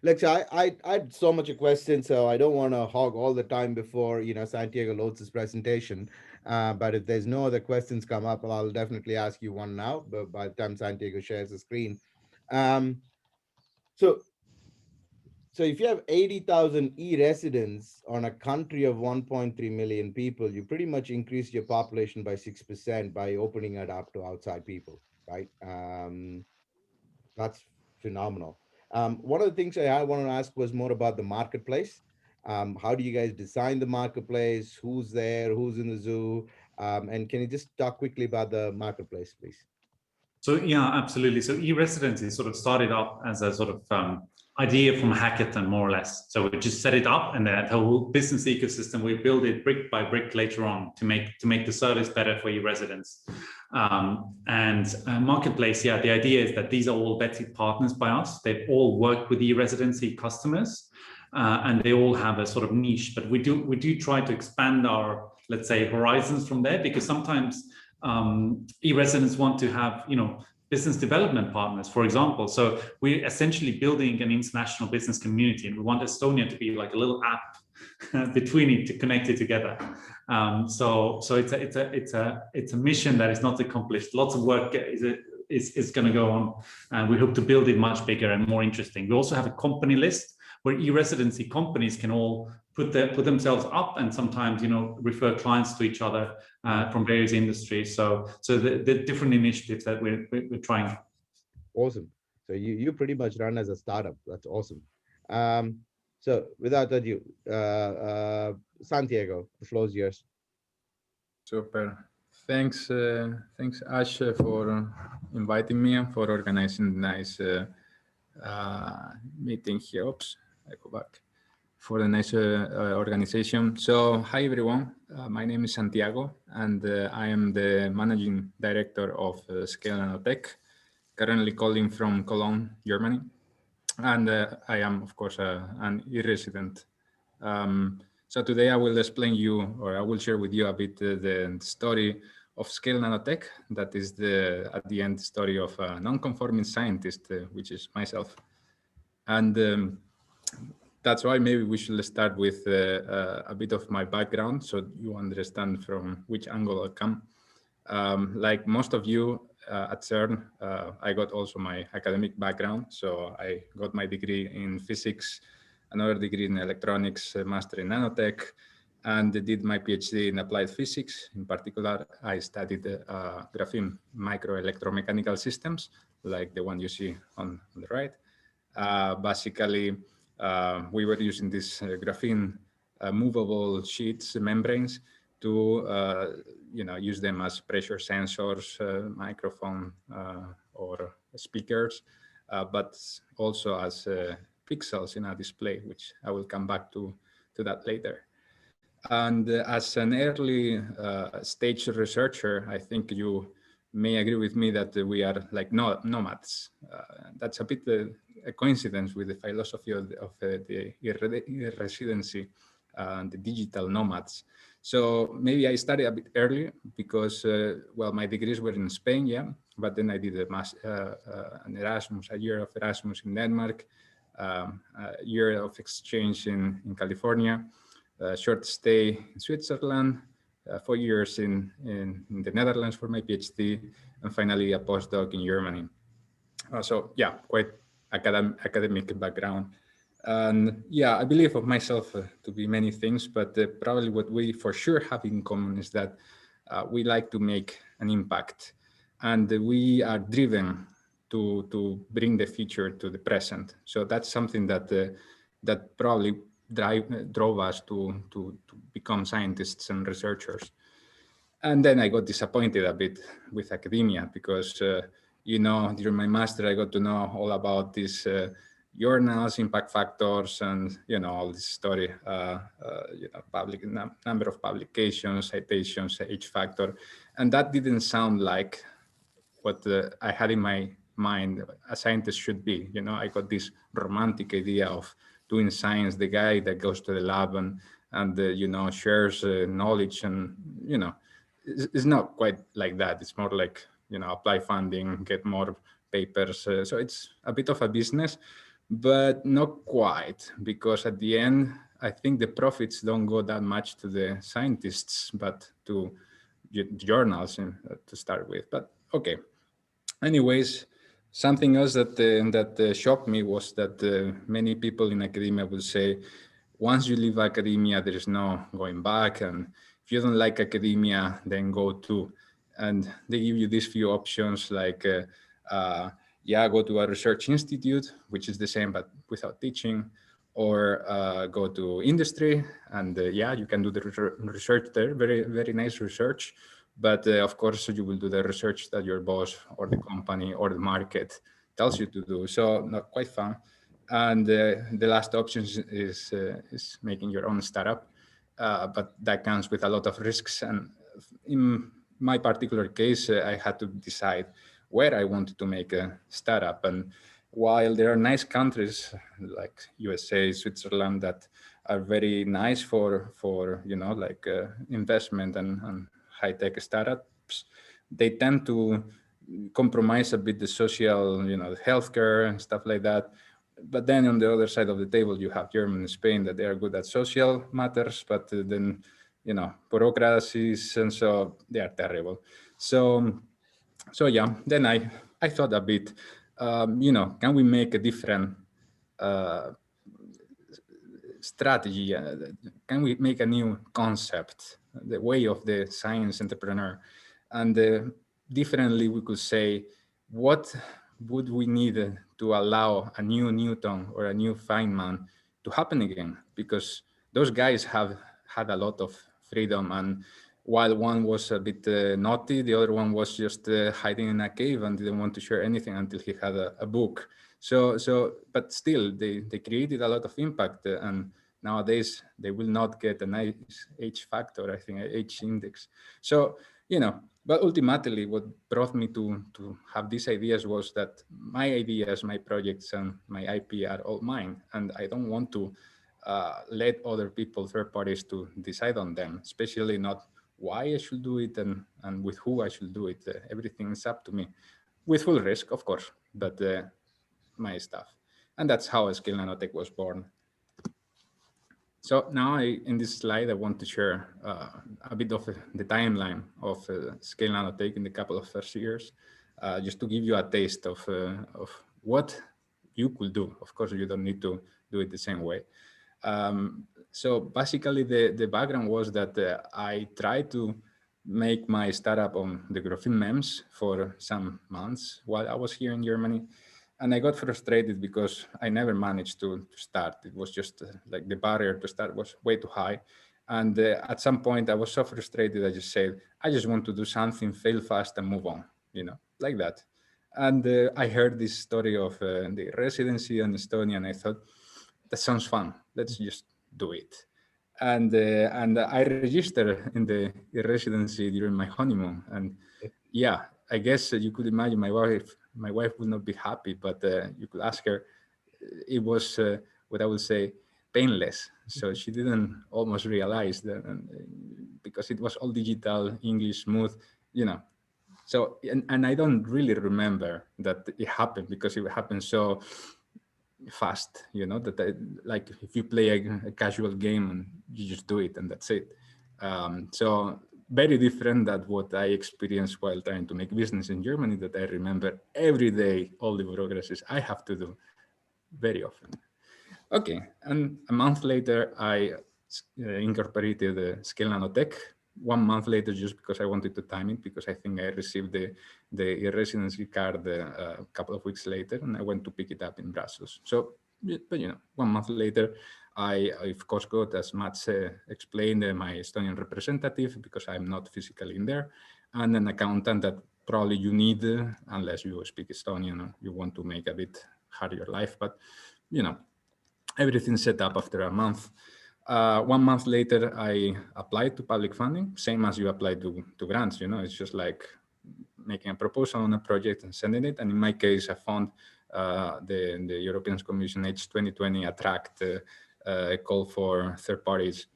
Look, so I had so much a question, so I don't want to hog all the time before Santiago loads his presentation. But if there's no other questions come up, I'll definitely ask you one now. But by the time Santiago shares the screen, so if you have 80,000 e-residents on a country of 1.3 million people, you pretty much increase your population by 6% by opening it up to outside people, right? That's phenomenal. One of the things I wanted to ask was more about the marketplace. How do you guys design the marketplace? Who's there? Who's in the zoo? And can you just talk quickly about the marketplace, please? So yeah, absolutely. So e-residency sort of started up as a sort of idea from a hackathon, more or less. So we just set it up, and the whole business ecosystem, we build it brick by brick later on to make the service better for e-residents. And marketplace, yeah, the idea is that these are all vetted partners by us. They've all worked with e-residency customers, and they all have a sort of niche. But we do try to expand our, let's say, horizons from there, because sometimes e-residents want to have, business development partners, for example. So we're essentially building an international business community, and we want Estonia to be like a little app between it to connect it together. So it's a mission that is not accomplished. Lots of work is going to go on, and we hope to build it much bigger and more interesting. We also have a company list where e-residency companies can all put themselves up, and sometimes refer clients to each other from various industries. So the different initiatives that we're trying. Awesome. So you pretty much run as a startup. That's awesome. So without ado, Santiago, the floor is yours. Super. Thanks, Ash, for inviting me and for organizing nice meeting here. Oops, I go back. For the nice organization. So hi everyone, my name is Santiago, and I am the Managing Director of Scale Nanotech, currently calling from Cologne, Germany. And I am, of course, an e-resident. So today I will explain you, or I will share with you a bit the story of Scale Nanotech. That is at the end story of a non-conforming scientist, which is myself. And that's why maybe we should start with a bit of my background, so you understand from which angle I come. Like most of you at CERN, I got also my academic background. So I got my degree in physics, another degree in electronics, a master in nanotech, and did my PhD in applied physics. In particular, I studied graphene microelectromechanical systems, like the one you see on the right. Basically, we were using these graphene movable sheets, membranes, to use them as pressure sensors, microphone, or speakers, but also as pixels in a display, which I will come back to that later. And as an early stage researcher, I think you may agree with me that we are like nomads. That's a bit a coincidence with the philosophy of the e-residency and the digital nomads. So maybe I started a bit early because, well, my degrees were in Spain, yeah, but then I did an Erasmus, a year of Erasmus in Denmark, a year of exchange in California, a short stay in Switzerland, 4 years in the Netherlands for my PhD, and finally a postdoc in Germany. So yeah, quite academic background. And yeah, I believe of myself to be many things, but probably what we for sure have in common is that we like to make an impact, and we are driven to bring the future to the present. So that's something that that probably drove us to become scientists and researchers. And then I got disappointed a bit with academia because, you know, during my master, I got to know all about these journals, impact factors, and, you know, all this story, you know, number of publications, citations, H factor. And that didn't sound like what I had in my mind a scientist should be. You know, I got this romantic idea of doing science, the guy that goes to the lab and you know, shares knowledge, and, you know, it's not quite like that. It's more like, you know, apply funding, get more papers. So it's a bit of a business, but not quite, because at the end, I think the profits don't go that much to the scientists, but to journals to start with. But okay. Anyways, something else that shocked me was that many people in academia will say, once you leave academia, there is no going back, and if you don't like academia, then go to. And they give you these few options like, yeah, go to a research institute, which is the same but without teaching, or go to industry, and yeah, you can do the research there, very, very nice research. But of course, you will do the research that your boss or the company or the market tells you to do. So not quite fun. And the last option is making your own startup, but that comes with a lot of risks. And in my particular case, I had to decide where I wanted to make a startup. And while there are nice countries like USA, Switzerland that are very nice for you know, like investment and high-tech startups, they tend to compromise a bit the social, you know, the healthcare and stuff like that. But then on the other side of the table, you have Germany and Spain that they are good at social matters, but then, you know, bureaucracies, and so they are terrible. So yeah, then I thought a bit, you know, can we make a different strategy? Can we make a new concept, the way of the science entrepreneur? And differently, we could say, what would we need to allow a new Newton or a new Feynman to happen again? Because those guys have had a lot of freedom, and while one was a bit naughty, the other one was just hiding in a cave and didn't want to share anything until he had a book. So, but still, they created a lot of impact, and nowadays they will not get a nice H factor, I think, H index. So, you know, but ultimately, what brought me to have these ideas was that my ideas, my projects, and my IP are all mine, and I don't want to let other people, third parties, to decide on them, especially not why I should do it and with who I should do it. Everything is up to me, with full risk, of course, but my stuff. And that's how Scale Nanotech was born. So now in this slide, I want to share a bit of the timeline of Scale Nanotech in the couple of first years, just to give you a taste of what you could do. Of course, you don't need to do it the same way. So basically, the background was that I tried to make my startup on the graphene MEMS for some months while I was here in Germany. And I got frustrated because I never managed to start. It was just like the barrier to start was way too high. And at some point I was so frustrated, I just said, I just want to do something, fail fast and move on, you know, like that. And I heard this story of the residency in Estonia, and I thought, that sounds fun. Let's just do it. And I registered in the residency during my honeymoon. And yeah, I guess you could imagine my wife would not be happy, but you could ask her. It was what I would say painless. So she didn't almost realize that, because it was all digital, English, smooth, you know. So, and I don't really remember that it happened because it happened so fast, you know, that like if you play a casual game and you just do it and that's it. So very different than what I experienced while trying to make business in Germany, that I remember every day all the progresses I have to do very often. Okay, and a month later, I incorporated Scale Nanotech. 1 month later, just because I wanted to time it, because I think I received the E-residency card a couple of weeks later, and I went to pick it up in Brussels. So, but you know, 1 month later, I of course got, as Mats explained, my Estonian representative, because I'm not physically in there, and an accountant that probably you need, unless you speak Estonian or you want to make a bit harder your life, but you know, everything set up after a month. 1 month later, I applied to public funding, same as you apply to grants, you know, it's just like making a proposal on a project and sending it. And in my case, I found the European Commission H 2020 attract a call for third parties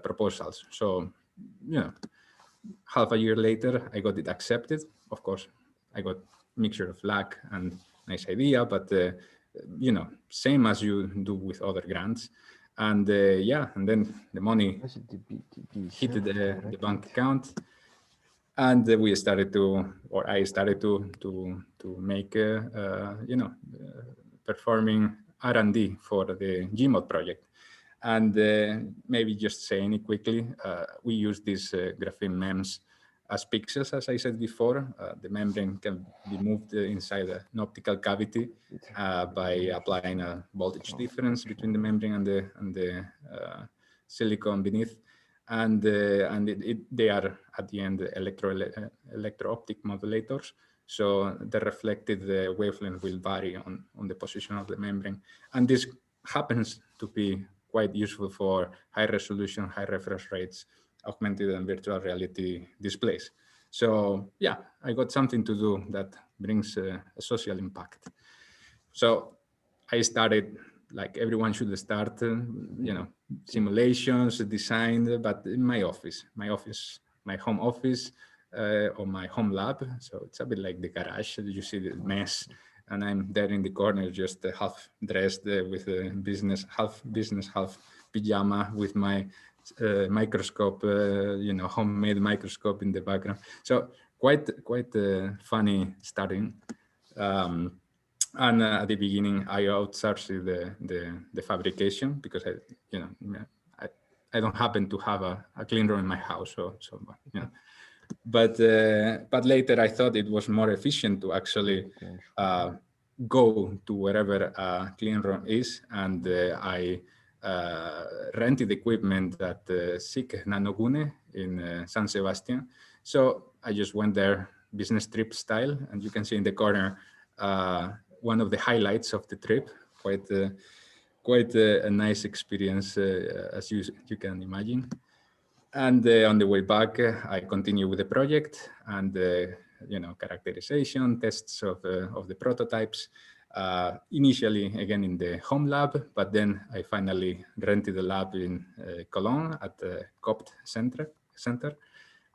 proposals. So, you know, half a year later, I got it accepted. Of course, I got a mixture of luck and nice idea, but you know, same as you do with other grants. And yeah, and then the money hit the bank account, and we started to, or I started to make you know, performing R&D for the Gmod project. And maybe just saying it quickly, we use these graphene MEMS as pixels, as I said before. The membrane can be moved inside an optical cavity by applying a voltage difference between the membrane and the silicon beneath. And they are at the end electro-optic modulators. So the reflected wavelength will vary on the position of the membrane. And this happens to be quite useful for high resolution, high refresh rates, augmented and virtual reality displays. So yeah, I got something to do that brings a social impact. So I started, like everyone should start, you know, simulations, design, but in my office, my home office, or my home lab. So it's a bit like the garage. You see the mess, and I'm there in the corner, just half dressed with a half business, half pajama, with my microscope, you know, homemade microscope in the background. So quite funny starting. And at the beginning, I outsourced the fabrication, because I don't happen to have a clean room in my house, so you know. But later I thought it was more efficient to actually go to wherever a clean room is, and I rented equipment at SIC Nanogune in San Sebastian. So I just went there business trip style, and you can see in the corner one of the highlights of the trip. Quite a nice experience, as you can imagine. And on the way back, I continue with the project and you know, characterization, tests of the prototypes. Initially, again, in the home lab, but then I finally rented a lab in Cologne at the COPT center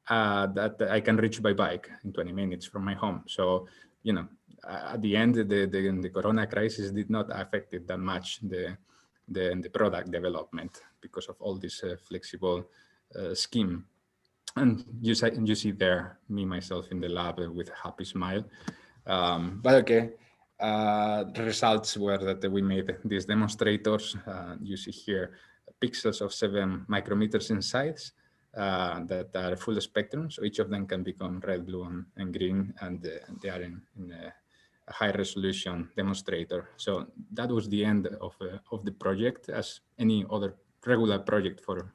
that I can reach by bike in 20 minutes from my home. So, you know, at the end, the Corona crisis did not affect it that much, the product development, because of all this flexible scheme. And you see there me myself in the lab with a happy smile. But okay, the results were that we made these demonstrators. You see here pixels of 7 micrometers in size that are full spectrum. So each of them can become red, blue, and green, and they are in a high resolution demonstrator. So that was the end of the project, as any other regular project for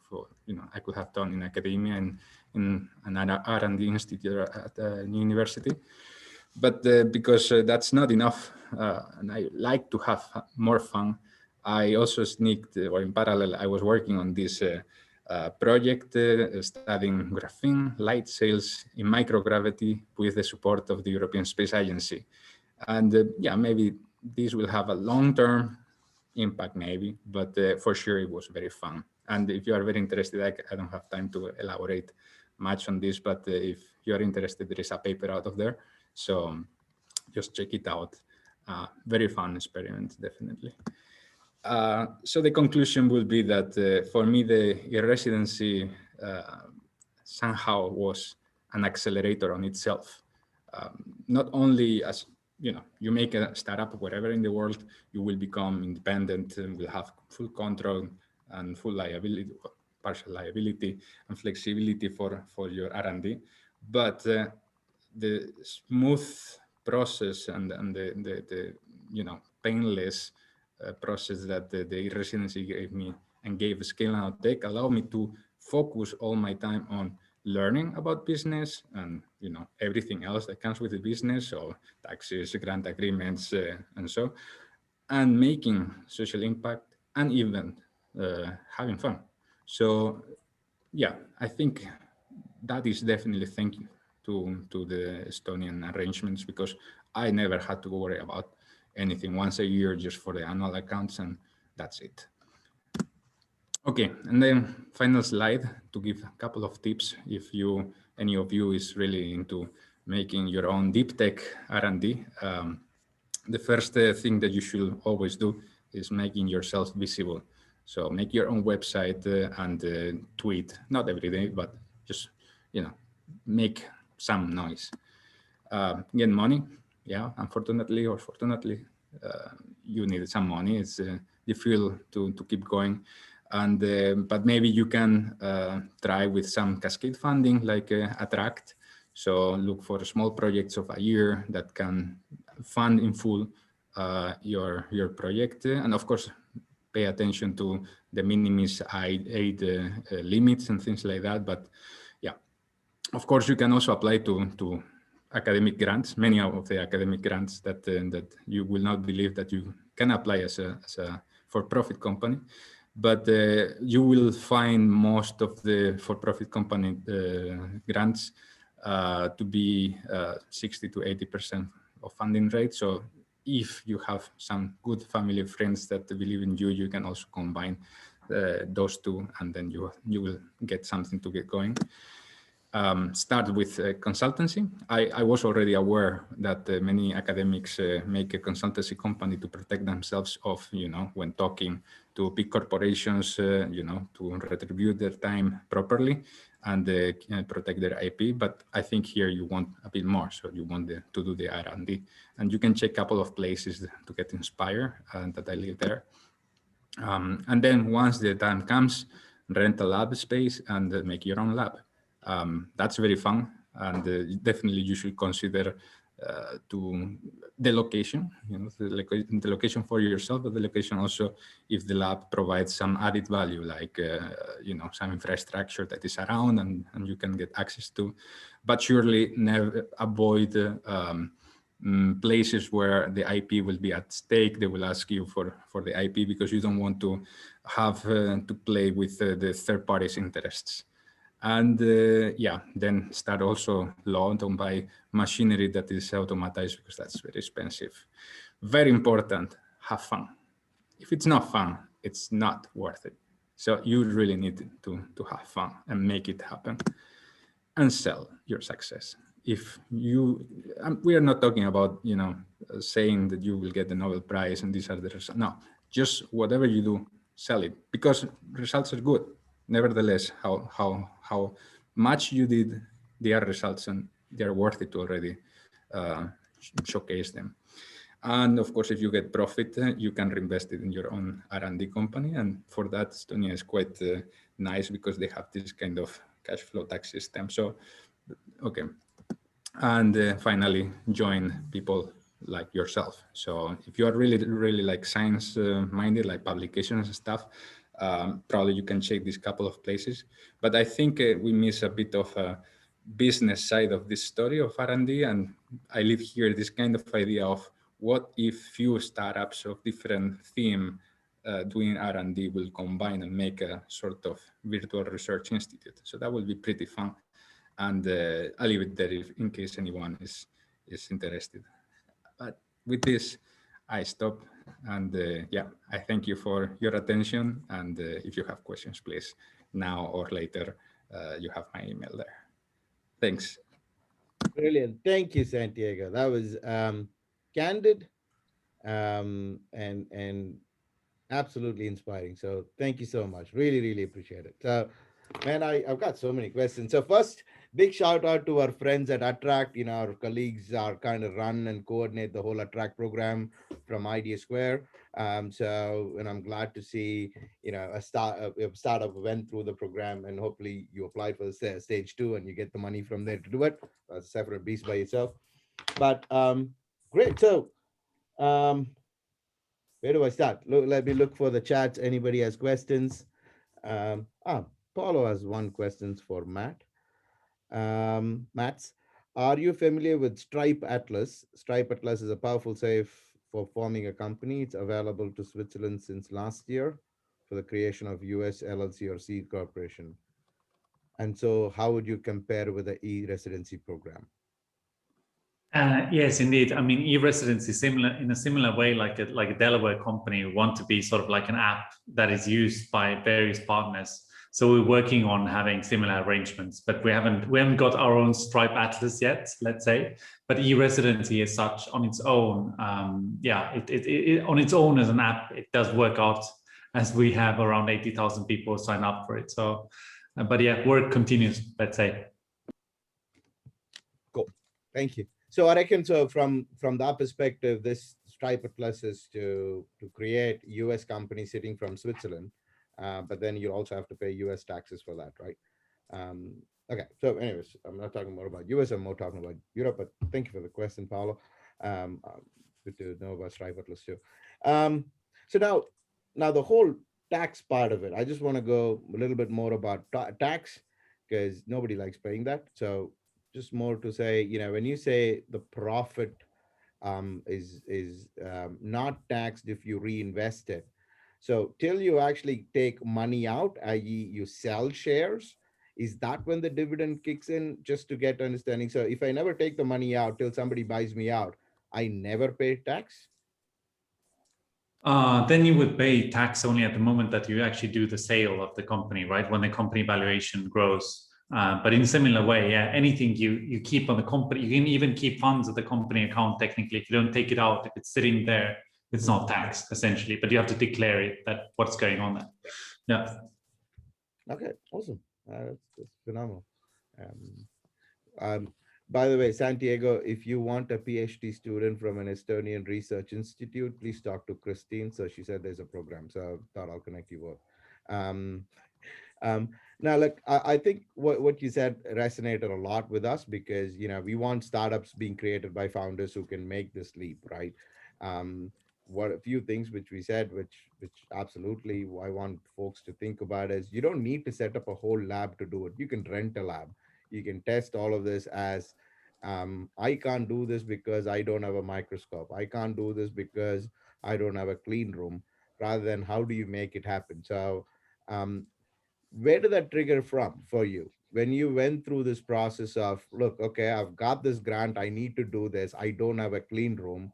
you know, I could have done in academia and in an R&D institute at a university. But because that's not enough, and I like to have more fun, I also sneaked, or in parallel, I was working on this project studying graphene light sails in microgravity with the support of the European Space Agency. And yeah, maybe this will have a long-term impact maybe, but for sure it was very fun. And if you are very interested, I don't have time to elaborate much on this, but if you are interested, there is a paper out of there. So just check it out. Very fun experiment, definitely. So the conclusion will be that for me, the e-residency somehow was an accelerator on itself. Not only as, you make a startup wherever in the world, you will become independent and will have full control and full liability, partial liability and flexibility for your R&D. But the smooth process and the painless process that the e-residency gave me and gave Scale Nanotech allowed me to focus all my time on learning about business and everything else that comes with the business, so taxes, grant agreements, and making social impact and even having fun. So yeah, I think that is definitely thank you to the Estonian arrangements, because I never had to worry about anything once a year just for the annual accounts, and that's it. Okay, and then final slide to give a couple of tips if any of you is really into making your own deep tech R&D. The first thing that you should always do is making yourself visible. So make your own website and tweet, not every day, but just, make some noise. Get money. Yeah, unfortunately or fortunately, you need some money. It's the fuel to keep going. And but maybe you can try with some cascade funding like Attract. So look for small projects of a year that can fund in full your project, and of course pay attention to the minimis aid limits and things like that. But yeah, of course you can also apply to academic grants. Many of the academic grants that you will not believe that you can apply as a for-profit company. But you will find most of the for-profit company grants to be 60 to 80% of funding rate. So if you have some good family friends that believe in you, you can also combine those two, and then you will get something to get going. Start with consultancy. I was already aware that many academics make a consultancy company to protect themselves of, when talking to big corporations, to retribute their time properly and protect their IP. But I think here you want a bit more. So you want to do the R&D, and you can check a couple of places to get inspired that I live there. And then once the time comes, rent a lab space and make your own lab. That's very fun, and definitely you should consider to the location, the location for yourself, but the location also if the lab provides some added value, like some infrastructure that is around and you can get access to. But surely never avoid places where the IP will be at stake. They will ask you for the IP because you don't want to have to play with the third party's interests. And yeah, then start also don't buy machinery that is automatized, because that's very expensive. Very important, have fun. If it's not fun, it's not worth it. So you really need to have fun and make it happen and sell your success. If you, we are not talking about, saying that you will get the Nobel Prize and these are the results. No, just whatever you do, sell it, because results are good. Nevertheless, how much you did, they are results and they are worth it to already showcase them. And of course, if you get profit, you can reinvest it in your own R&D company. And for that, Estonia is quite nice because they have this kind of cash flow tax system. So, okay. And finally, join people like yourself. So if you are really like science minded, like publications and stuff, probably you can check these couple of places. But I think we miss a bit of a business side of this story of R&D. And I live here this kind of idea of what if few startups of different theme doing R&D will combine and make a sort of virtual research institute. So that will be pretty fun. And I'll leave it there in case anyone is interested. But with this, I stop. And yeah, I thank you for your attention. And if you have questions, please, now or later, you have my email there. Thanks. Brilliant. Thank you, Santiago. That was candid and absolutely inspiring. So thank you so much. Really, really appreciate it. So, man, I've got so many questions. So first, big shout out to our friends at Attract. You know, our colleagues are kind of run and coordinate the whole Attract program from Idea Square. So, and I'm glad to see, you know, a startup went through the program, and hopefully you applied for the stage 2 and you get the money from there to do it. That's a separate beast by itself. But great. So um, where do I start? Let me look for the chats. Anybody has questions? Paulo has one question for Matt. Mats, are you familiar with Stripe Atlas? Stripe Atlas is a powerful safe for forming a company. It's available to Switzerland since last year for the creation of US LLC or C corporation. And so how would you compare with the e-residency program? Yes, indeed. I mean, e-residency similar in a similar way, like a Delaware company. We want to be sort of like an app that is used by various partners. So we're working on having similar arrangements, but we haven't got our own Stripe Atlas yet, let's say. But e-residency as such on its own, it on its own as an app, it does work out, as we have around 80,000 people sign up for it. So, but yeah, work continues, let's say. Cool. Thank you. So I reckon, so from that perspective, this Stripe Atlas is to create US company sitting from Switzerland, but then you also have to pay US taxes for that, right? Okay, so anyways, I'm not talking more about US, I'm more talking about Europe, but thank you for the question, Paolo. Good to know about Stripe Atlas too. So now the whole tax part of it, I just want to go a little bit more about tax, because nobody likes paying that. So just more to say, you know, when you say the profit is not taxed if you reinvest it. So till you actually take money out, i.e., you sell shares, is that when the dividend kicks in? Just to get understanding. So if I never take the money out till somebody buys me out, I never pay tax. Then you would pay tax only at the moment that you actually do the sale of the company, right? When the company valuation grows. But in a similar way, yeah, anything you keep on the company, you can even keep funds at the company account technically. If you don't take it out, if it's sitting there, it's not taxed essentially, but you have to declare it, that what's going on there. Yeah. Okay, awesome. That's phenomenal. Um, by the way, Santiago, if you want a PhD student from an Estonian research institute, please talk to Christine. So she said there's a program, so I thought I'll connect you both. Um, um, Now, look, I think what you said resonated a lot with us, because, you know, we want startups being created by founders who can make this leap, right? What a few things which we said, which absolutely I want folks to think about is, you don't need to set up a whole lab to do it. You can rent a lab. You can test all of this as I can't do this because I don't have a microscope. I can't do this because I don't have a clean room. Rather than how do you make it happen? So um, where did that trigger from for you when you went through this process of, look, okay, I've got this grant, I need to do this, I don't have a clean room?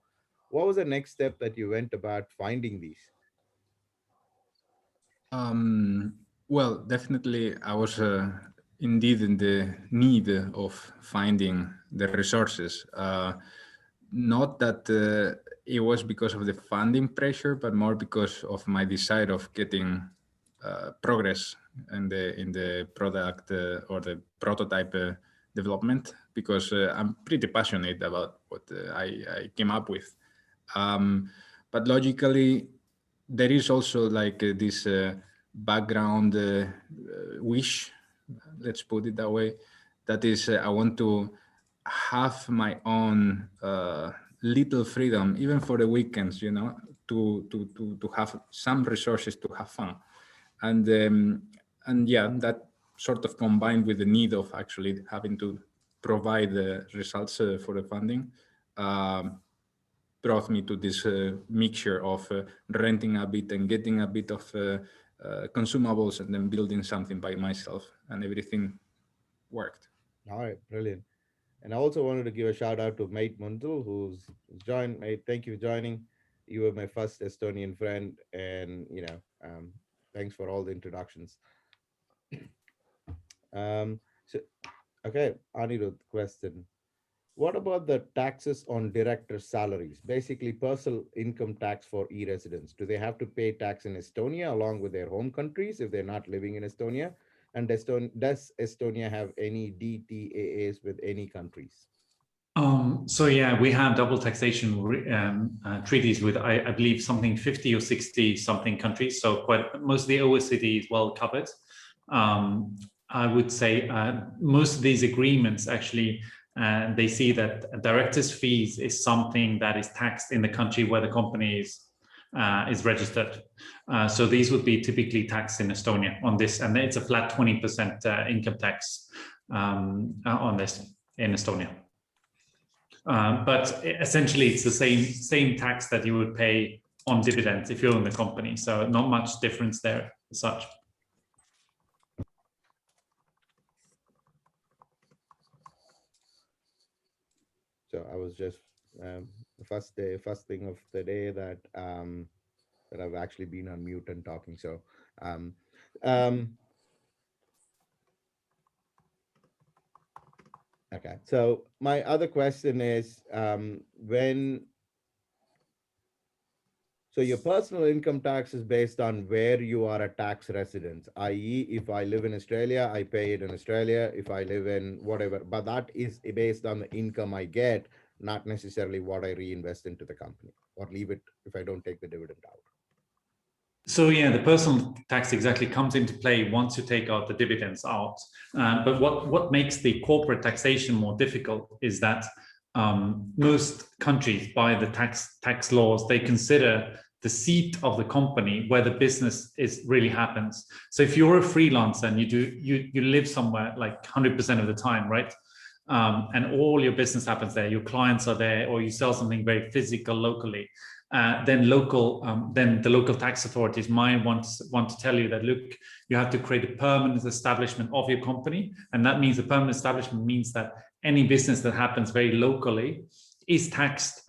What was the next step that you went about finding these? Well, definitely, I was indeed in the need of finding the resources. Not that it was because of the funding pressure, but more because of my desire of getting progress in the product or the prototype development, because I'm pretty passionate about what I came up with. But logically, there is also like this background wish, let's put it that way, that is I want to have my own little freedom, even for the weekends, you know, to have some resources to have fun. And yeah, that sort of combined with the need of actually having to provide the results for the funding brought me to this mixture of renting a bit and getting a bit of consumables and then building something by myself, and everything worked. All right, brilliant. And I also wanted to give a shout out to Mate Mundul, who's joined. Mate, thank you for joining. you were my first Estonian friend, and thanks for all the introductions. So okay, Anirudh, question. What about the taxes on director salaries? Basically, personal income tax for e-residents. Do they have to pay tax in Estonia along with their home countries if they're not living in Estonia? And does Estonia have any DTAAs with any countries? So yeah, we have double taxation treaties with, I believe, something 50 or 60 something countries. So quite most of the OECD is well covered. I would say most of these agreements actually, they see that directors' fees is something that is taxed in the country where the company is registered. So these would be typically taxed in Estonia on this, and it's a flat 20% income tax on this in Estonia. But essentially, it's the same tax that you would pay on dividends if you're in the company. So not much difference there as such. So I was just the first thing of the day that that I've actually been on mute and talking. So okay. So my other question is so your personal income tax is based on where you are a tax resident, i.e., if I live in Australia, I pay it in Australia. If I live in whatever, but that is based on the income I get, not necessarily what I reinvest into the company or leave it if I don't take the dividend out. So yeah, the personal tax exactly comes into play once you take out the dividends out. But what makes the corporate taxation more difficult is that most countries, by the tax laws, they consider the seat of the company where the business really happens. So if you're a freelancer and you live somewhere like 100% of the time, right? And all your business happens there, your clients are there, or you sell something very physical locally, then the local tax authorities might want to tell you that, look, you have to create a permanent establishment of your company. And that means the permanent establishment means that any business that happens very locally is taxed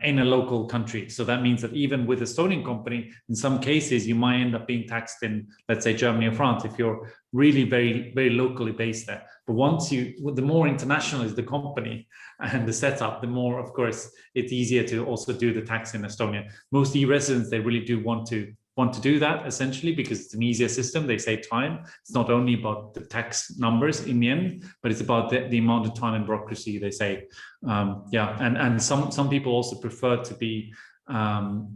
in a local country. So that means that even with Estonian company, in some cases, you might end up being taxed in, let's say, Germany or France, if you're really very, very locally based there. But the more international is the company and the setup, the more, of course, it's easier to also do the tax in Estonia. Most e-residents, they really do want to do that, essentially, because it's an easier system. They save time. It's not only about the tax numbers in the end, but it's about the amount of time and bureaucracy, they say. And some people also prefer to be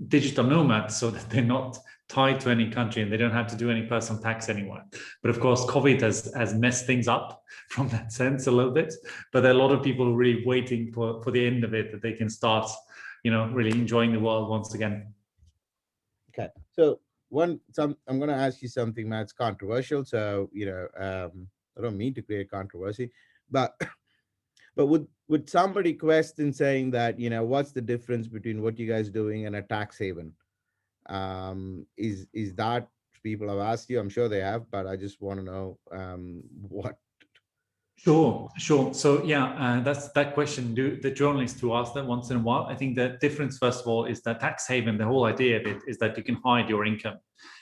digital nomads, so that they're not tied to any country and they don't have to do any personal tax anywhere. But of course, COVID has messed things up from that sense a little bit. But there are a lot of people really waiting for the end of it, that they can start, really enjoying the world once again. Okay, so I'm going to ask you something that's controversial. So I don't mean to create controversy, but would somebody question saying that what's the difference between what you guys doing and a tax haven? Is that people have asked you? I'm sure they have, but I just want to know what. Sure. So yeah, that's that question. Do the journalists who ask that once in a while? I think the difference, first of all, is that tax haven, the whole idea of it is that you can hide your income.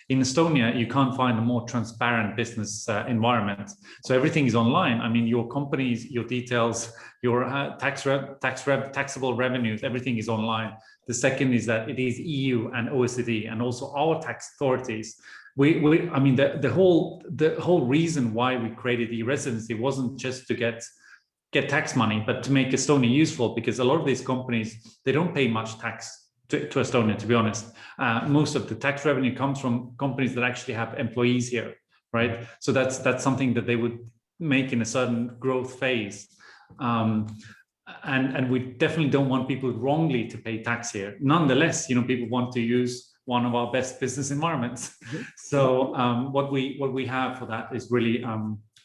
In Estonia, you can't find a more transparent business environment. So everything is online. I mean, your companies, your details, your taxable revenues, everything is online. The second is that it is EU and OECD, and also our tax authorities. I mean, the whole reason why we created e-residency wasn't just to get tax money, but to make Estonia useful, because a lot of these companies, they don't pay much tax to Estonia, to be honest. Most of the tax revenue comes from companies that actually have employees here, right? So that's something that they would make in a certain growth phase. And we definitely don't want people wrongly to pay tax here. Nonetheless, people want to use one of our best business environments. So what we have for that is really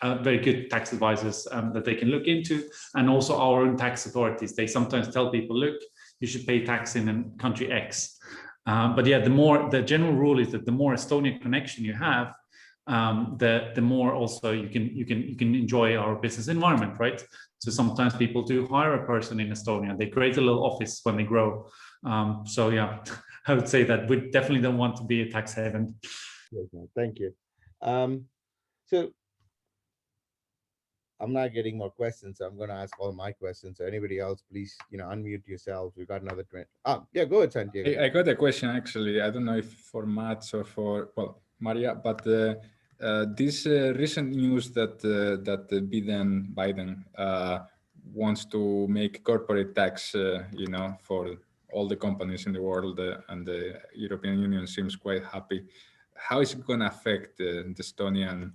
very good tax advisors that they can look into, and also our own tax authorities. They sometimes tell people, look, you should pay tax in country X. But yeah, the general rule is that the more Estonian connection you have, the more also you can enjoy our business environment, right? So sometimes people do hire a person in Estonia. They create a little office when they grow. So yeah, I would say that we definitely don't want to be a tax haven. Yes, man. Thank you. So I'm not getting more questions, so I'm going to ask all my questions. So anybody else, please, unmute yourselves. We've got another 20. Yeah, go ahead, Santiago. I got a question, actually. I don't know if for Mats or for, well, Maria, but this recent news that Biden wants to make corporate tax, for all the companies in the world, and the European Union seems quite happy. How is it going to affect the Estonian,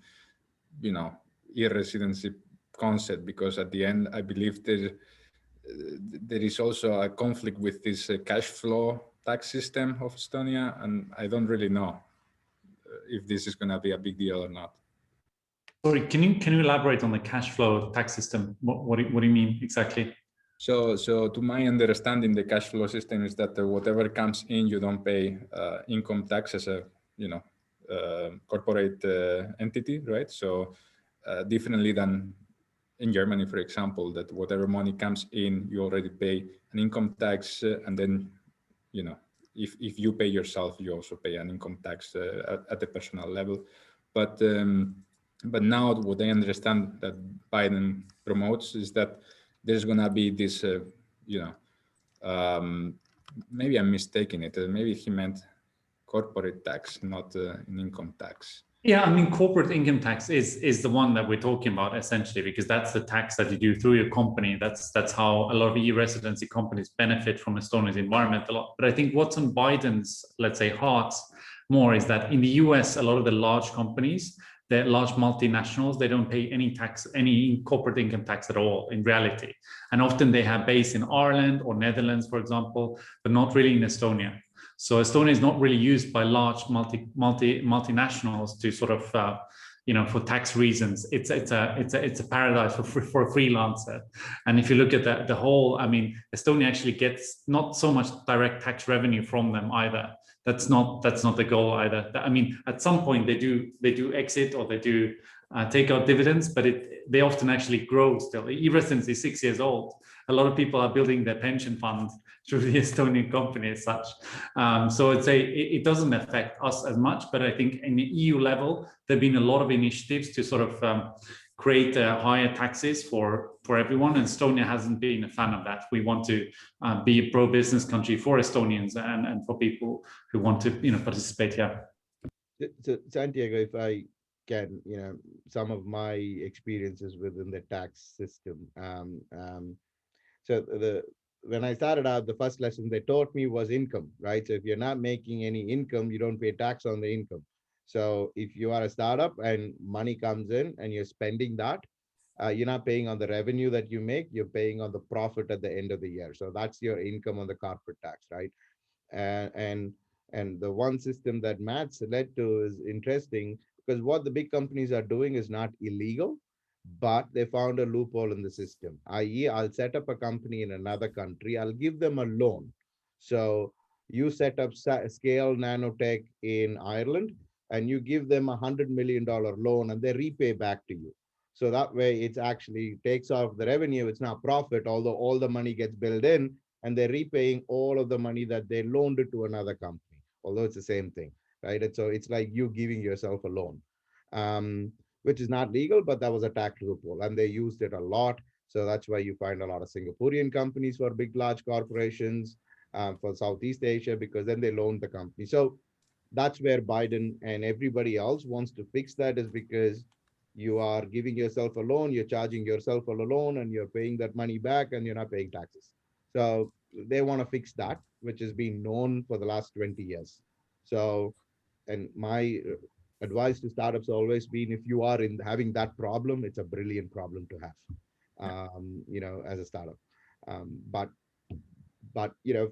e-residency concept? Because at the end, I believe there is also a conflict with this cash flow tax system of Estonia, and I don't really know if this is going to be a big deal or not. Sorry, can you elaborate on the cash flow tax system? What do you mean exactly? So to my understanding, the cash flow system is that whatever comes in, you don't pay income tax as a corporate entity, right? So differently than in Germany, for example, that whatever money comes in, you already pay an income tax, and then, if you pay yourself, you also pay an income tax at the personal level. But now what I understand that Biden promotes is that there's gonna be this, maybe I'm mistaking it. Maybe he meant corporate tax, not an income tax. Yeah, I mean, corporate income tax is the one that we're talking about essentially, because that's the tax that you do through your company. That's how a lot of e-residency companies benefit from Estonia's environment a lot. But I think what's on Biden's, let's say, hearts more is that in the US, a lot of the large companies, the large multinationals, they don't pay any tax, any corporate income tax at all in reality. And often they have base in Ireland or Netherlands, for example, but not really in Estonia. So Estonia is not really used by large multinationals to sort of, for tax reasons. It's a paradise for a freelancer. And if you look at the whole, I mean, Estonia actually gets not so much direct tax revenue from them either. That's not the goal either. I mean, at some point they do exit, or they do take out dividends, but they often actually grow still. E-residency is 6 years old. A lot of people are building their pension fund through the Estonian company as such. So I'd say it doesn't affect us as much, but I think in the EU level, there have been a lot of initiatives to sort of create higher taxes for everyone. And Estonia hasn't been a fan of that. We want to be a pro-business country for Estonians and for people who want to, participate here. So Santiago, if I can, some of my experiences within the tax system. So when I started out, the first lesson they taught me was income, right? So if you're not making any income, you don't pay tax on the income. So if you are a startup and money comes in and you're spending that, you're not paying on the revenue that you make, you're paying on the profit at the end of the year. So that's your income on the corporate tax, right? And the one system that Matt's led to is interesting, because what the big companies are doing is not illegal, but they found a loophole in the system, i.e., I'll set up a company in another country, I'll give them a loan. So you set up Scale Nanotech in Ireland, and you give them $100 million loan, and they repay back to you. So that way, it actually takes off the revenue. It's not profit, although all the money gets billed in, and they're repaying all of the money that they loaned it to another company, although it's the same thing, right? And so it's like you giving yourself a loan, which is not legal, but that was a tax loophole, and they used it a lot. So that's why you find a lot of Singaporean companies for big, large corporations, for Southeast Asia, because then they loan the company. So that's where Biden and everybody else wants to fix that, is because you are giving yourself a loan, you're charging yourself a loan, and you're paying that money back, and you're not paying taxes. So they want to fix that, which has been known for the last 20 years. So, and my advice to startups always been, if you are in having that problem, it's a brilliant problem to have, as a startup. But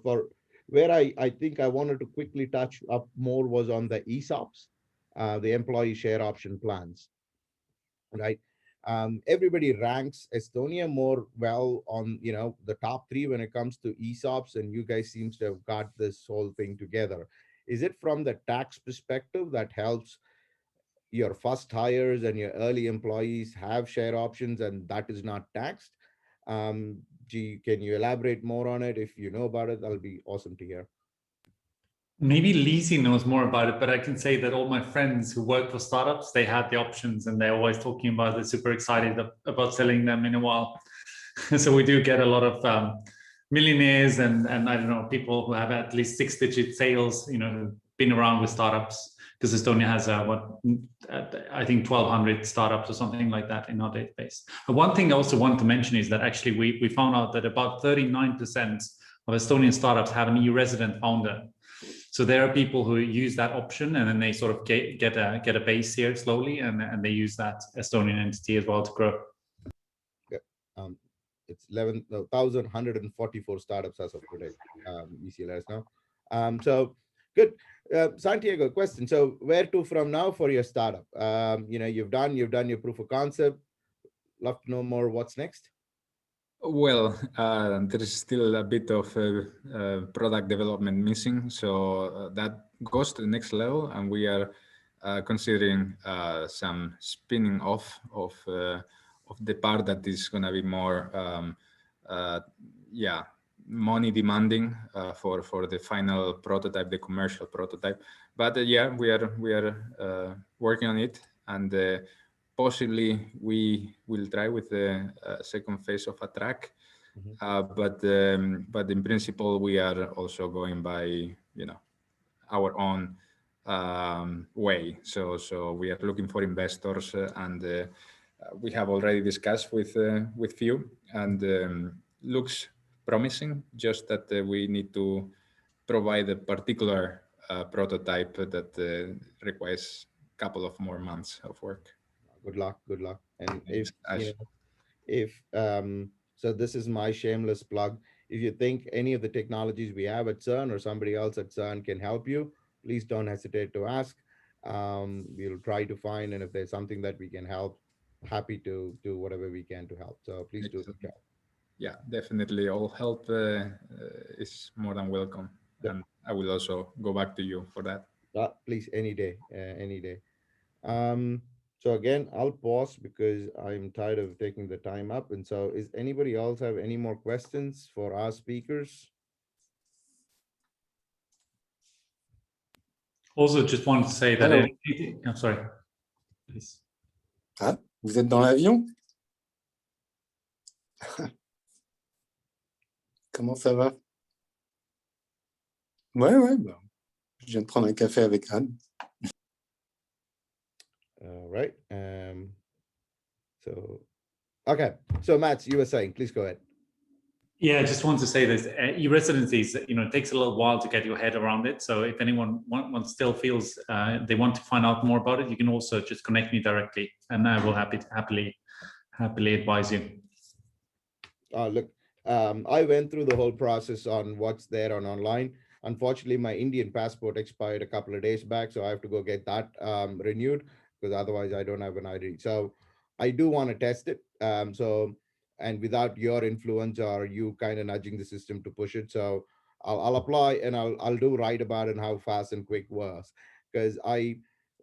for where I think I wanted to quickly touch up more was on the ESOPs, the employee share option plans, right? Everybody ranks Estonia more well on, the top 3 when it comes to ESOPs, and you guys seems to have got this whole thing together. Is it from the tax perspective that helps your first hires and your early employees have share options, and that is not taxed? Can you elaborate more on it? If you know about it, that'll be awesome to hear. Maybe Lizzie knows more about it, but I can say that all my friends who work for startups, they had the options and they're always talking about it, super excited about selling them in a while. So we do get a lot of millionaires and I don't know, people who have at least 6-digit sales, who've been around with startups, because Estonia has I think 1,200 startups or something like that in our database. But one thing I also want to mention is that actually we found out that about 39% of Estonian startups have an e-resident founder. So there are people who use that option, and then they sort of get a base here slowly, and they use that Estonian entity as well to grow. Yeah, it's 11,144 startups as of today. ECLS now. So good. Santiago, question. So where to from now for your startup? You've done your proof of concept. Love to know more. What's next? Well, there is still a bit of product development missing, so that goes to the next level, and we are considering some spinning off of the part that is going to be more, money demanding for the final prototype, the commercial prototype. But yeah, we are working on it, and possibly we will try with the second phase of a track. But in principle, we are also going by our own way. So we are looking for investors, and we have already discussed with few, and looks promising. Just that we need to provide a particular prototype that requires a couple of more months of work. Good luck. Good luck. And Thanks, Ash. if so this is my shameless plug. If you think any of the technologies we have at CERN or somebody else at CERN can help you, please don't hesitate to ask. We'll try to find, and if there's something that we can help, happy to do whatever we can to help. So please do reach out. Yeah, definitely. All help is more than welcome. Yep. And I will also go back to you for that. Please, any day, any day. So again, I'll pause because I'm tired of taking the time up. And so is anybody else have any more questions for our speakers? Also, just wanted to say that I'm sorry, please. Ah, vous êtes dans l'avion? Comment ça va? Ouais, bah, je viens de prendre un café avec Anne. All right. Okay. So Mats, you were saying, please go ahead. Yeah, I just want to say this, e-residencies, it takes a little while to get your head around it. So if anyone still feels they want to find out more about it, you can also just connect me directly, and I will happily advise you. Look, I went through the whole process on what's there on online. Unfortunately, my Indian passport expired a couple of days back, so I have to go get that renewed, because otherwise I don't have an ID. So I do want to test it. And without your influence or you kind of nudging the system to push it, so I'll apply, and I'll do right about it and how fast and quick was, because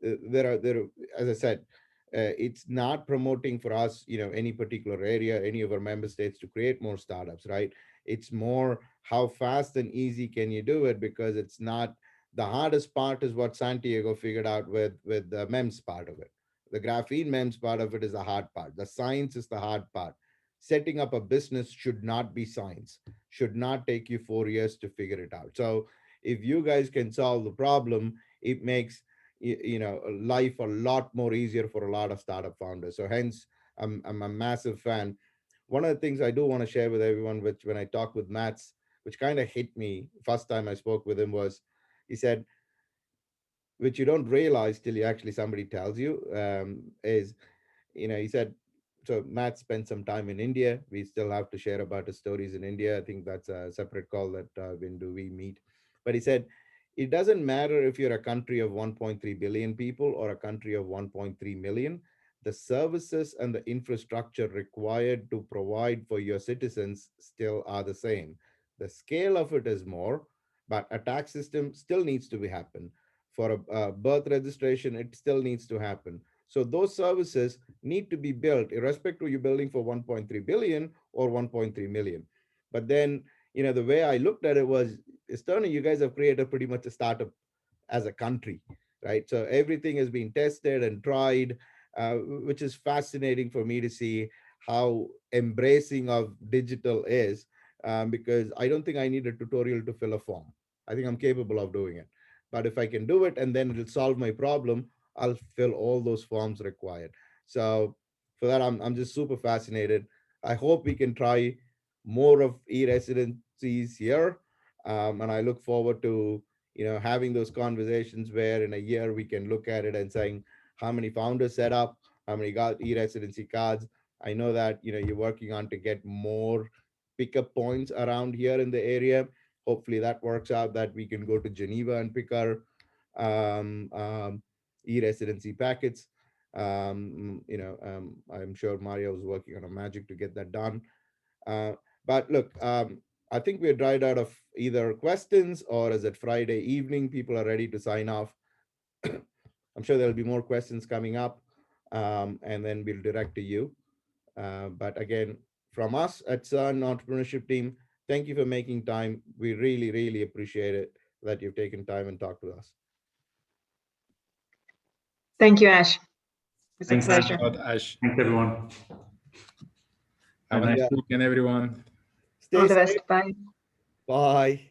there are, as I said, it's not promoting for us, any particular area, any of our member states to create more startups, right? It's more how fast and easy can you do it, because it's not the hardest part is what Santiago figured out with the MEMS part of it. The graphene MEMS part of it is the hard part. The science is the hard part. Setting up a business should not be science, should not take you 4 years to figure it out. So if you guys can solve the problem, it makes life a lot more easier for a lot of startup founders. So hence, I'm a massive fan. One of the things I do want to share with everyone, which when I talked with Mats, which kind of hit me first time I spoke with him, was he said, which you don't realize till you actually somebody tells you, is, he said, so Matt spent some time in India. We still have to share about his stories in India. I think that's a separate call that when do we meet. But he said, it doesn't matter if you're a country of 1.3 billion people or a country of 1.3 million. The services and the infrastructure required to provide for your citizens still are the same. The scale of it is more, but a tax system still needs to be happen. For a birth registration, it still needs to happen. So those services need to be built, irrespective of you building for 1.3 billion or 1.3 million. But then, the way I looked at it was, Estonia, you guys have created pretty much a startup as a country, right? So everything has been tested and tried, which is fascinating for me to see how embracing of digital is, because I don't think I need a tutorial to fill a form. I think I'm capable of doing it. But if I can do it and then it'll solve my problem, I'll fill all those forms required. So for that, I'm just super fascinated. I hope we can try more of e-residencies here. And I look forward to having those conversations where in a year we can look at it and saying how many founders set up, how many got e-residency cards. I know that you're working on to get more pickup points around here in the area. Hopefully that works out, that we can go to Geneva and pick our e-residency packets. I'm sure Mario was working on a magic to get that done. But look, I think we're dried out of either questions, or is it Friday evening? People are ready to sign off. I'm sure there'll be more questions coming up, and then we'll direct to you. But again, from us at CERN Entrepreneurship Team, thank you for making time. We really, really appreciate it that you've taken time and talked to us. Thank you, Ash. It's Thanks, a pleasure. Ash. Thanks, everyone. Have a nice weekend, everyone. Stay All the safe. best. Bye. Bye.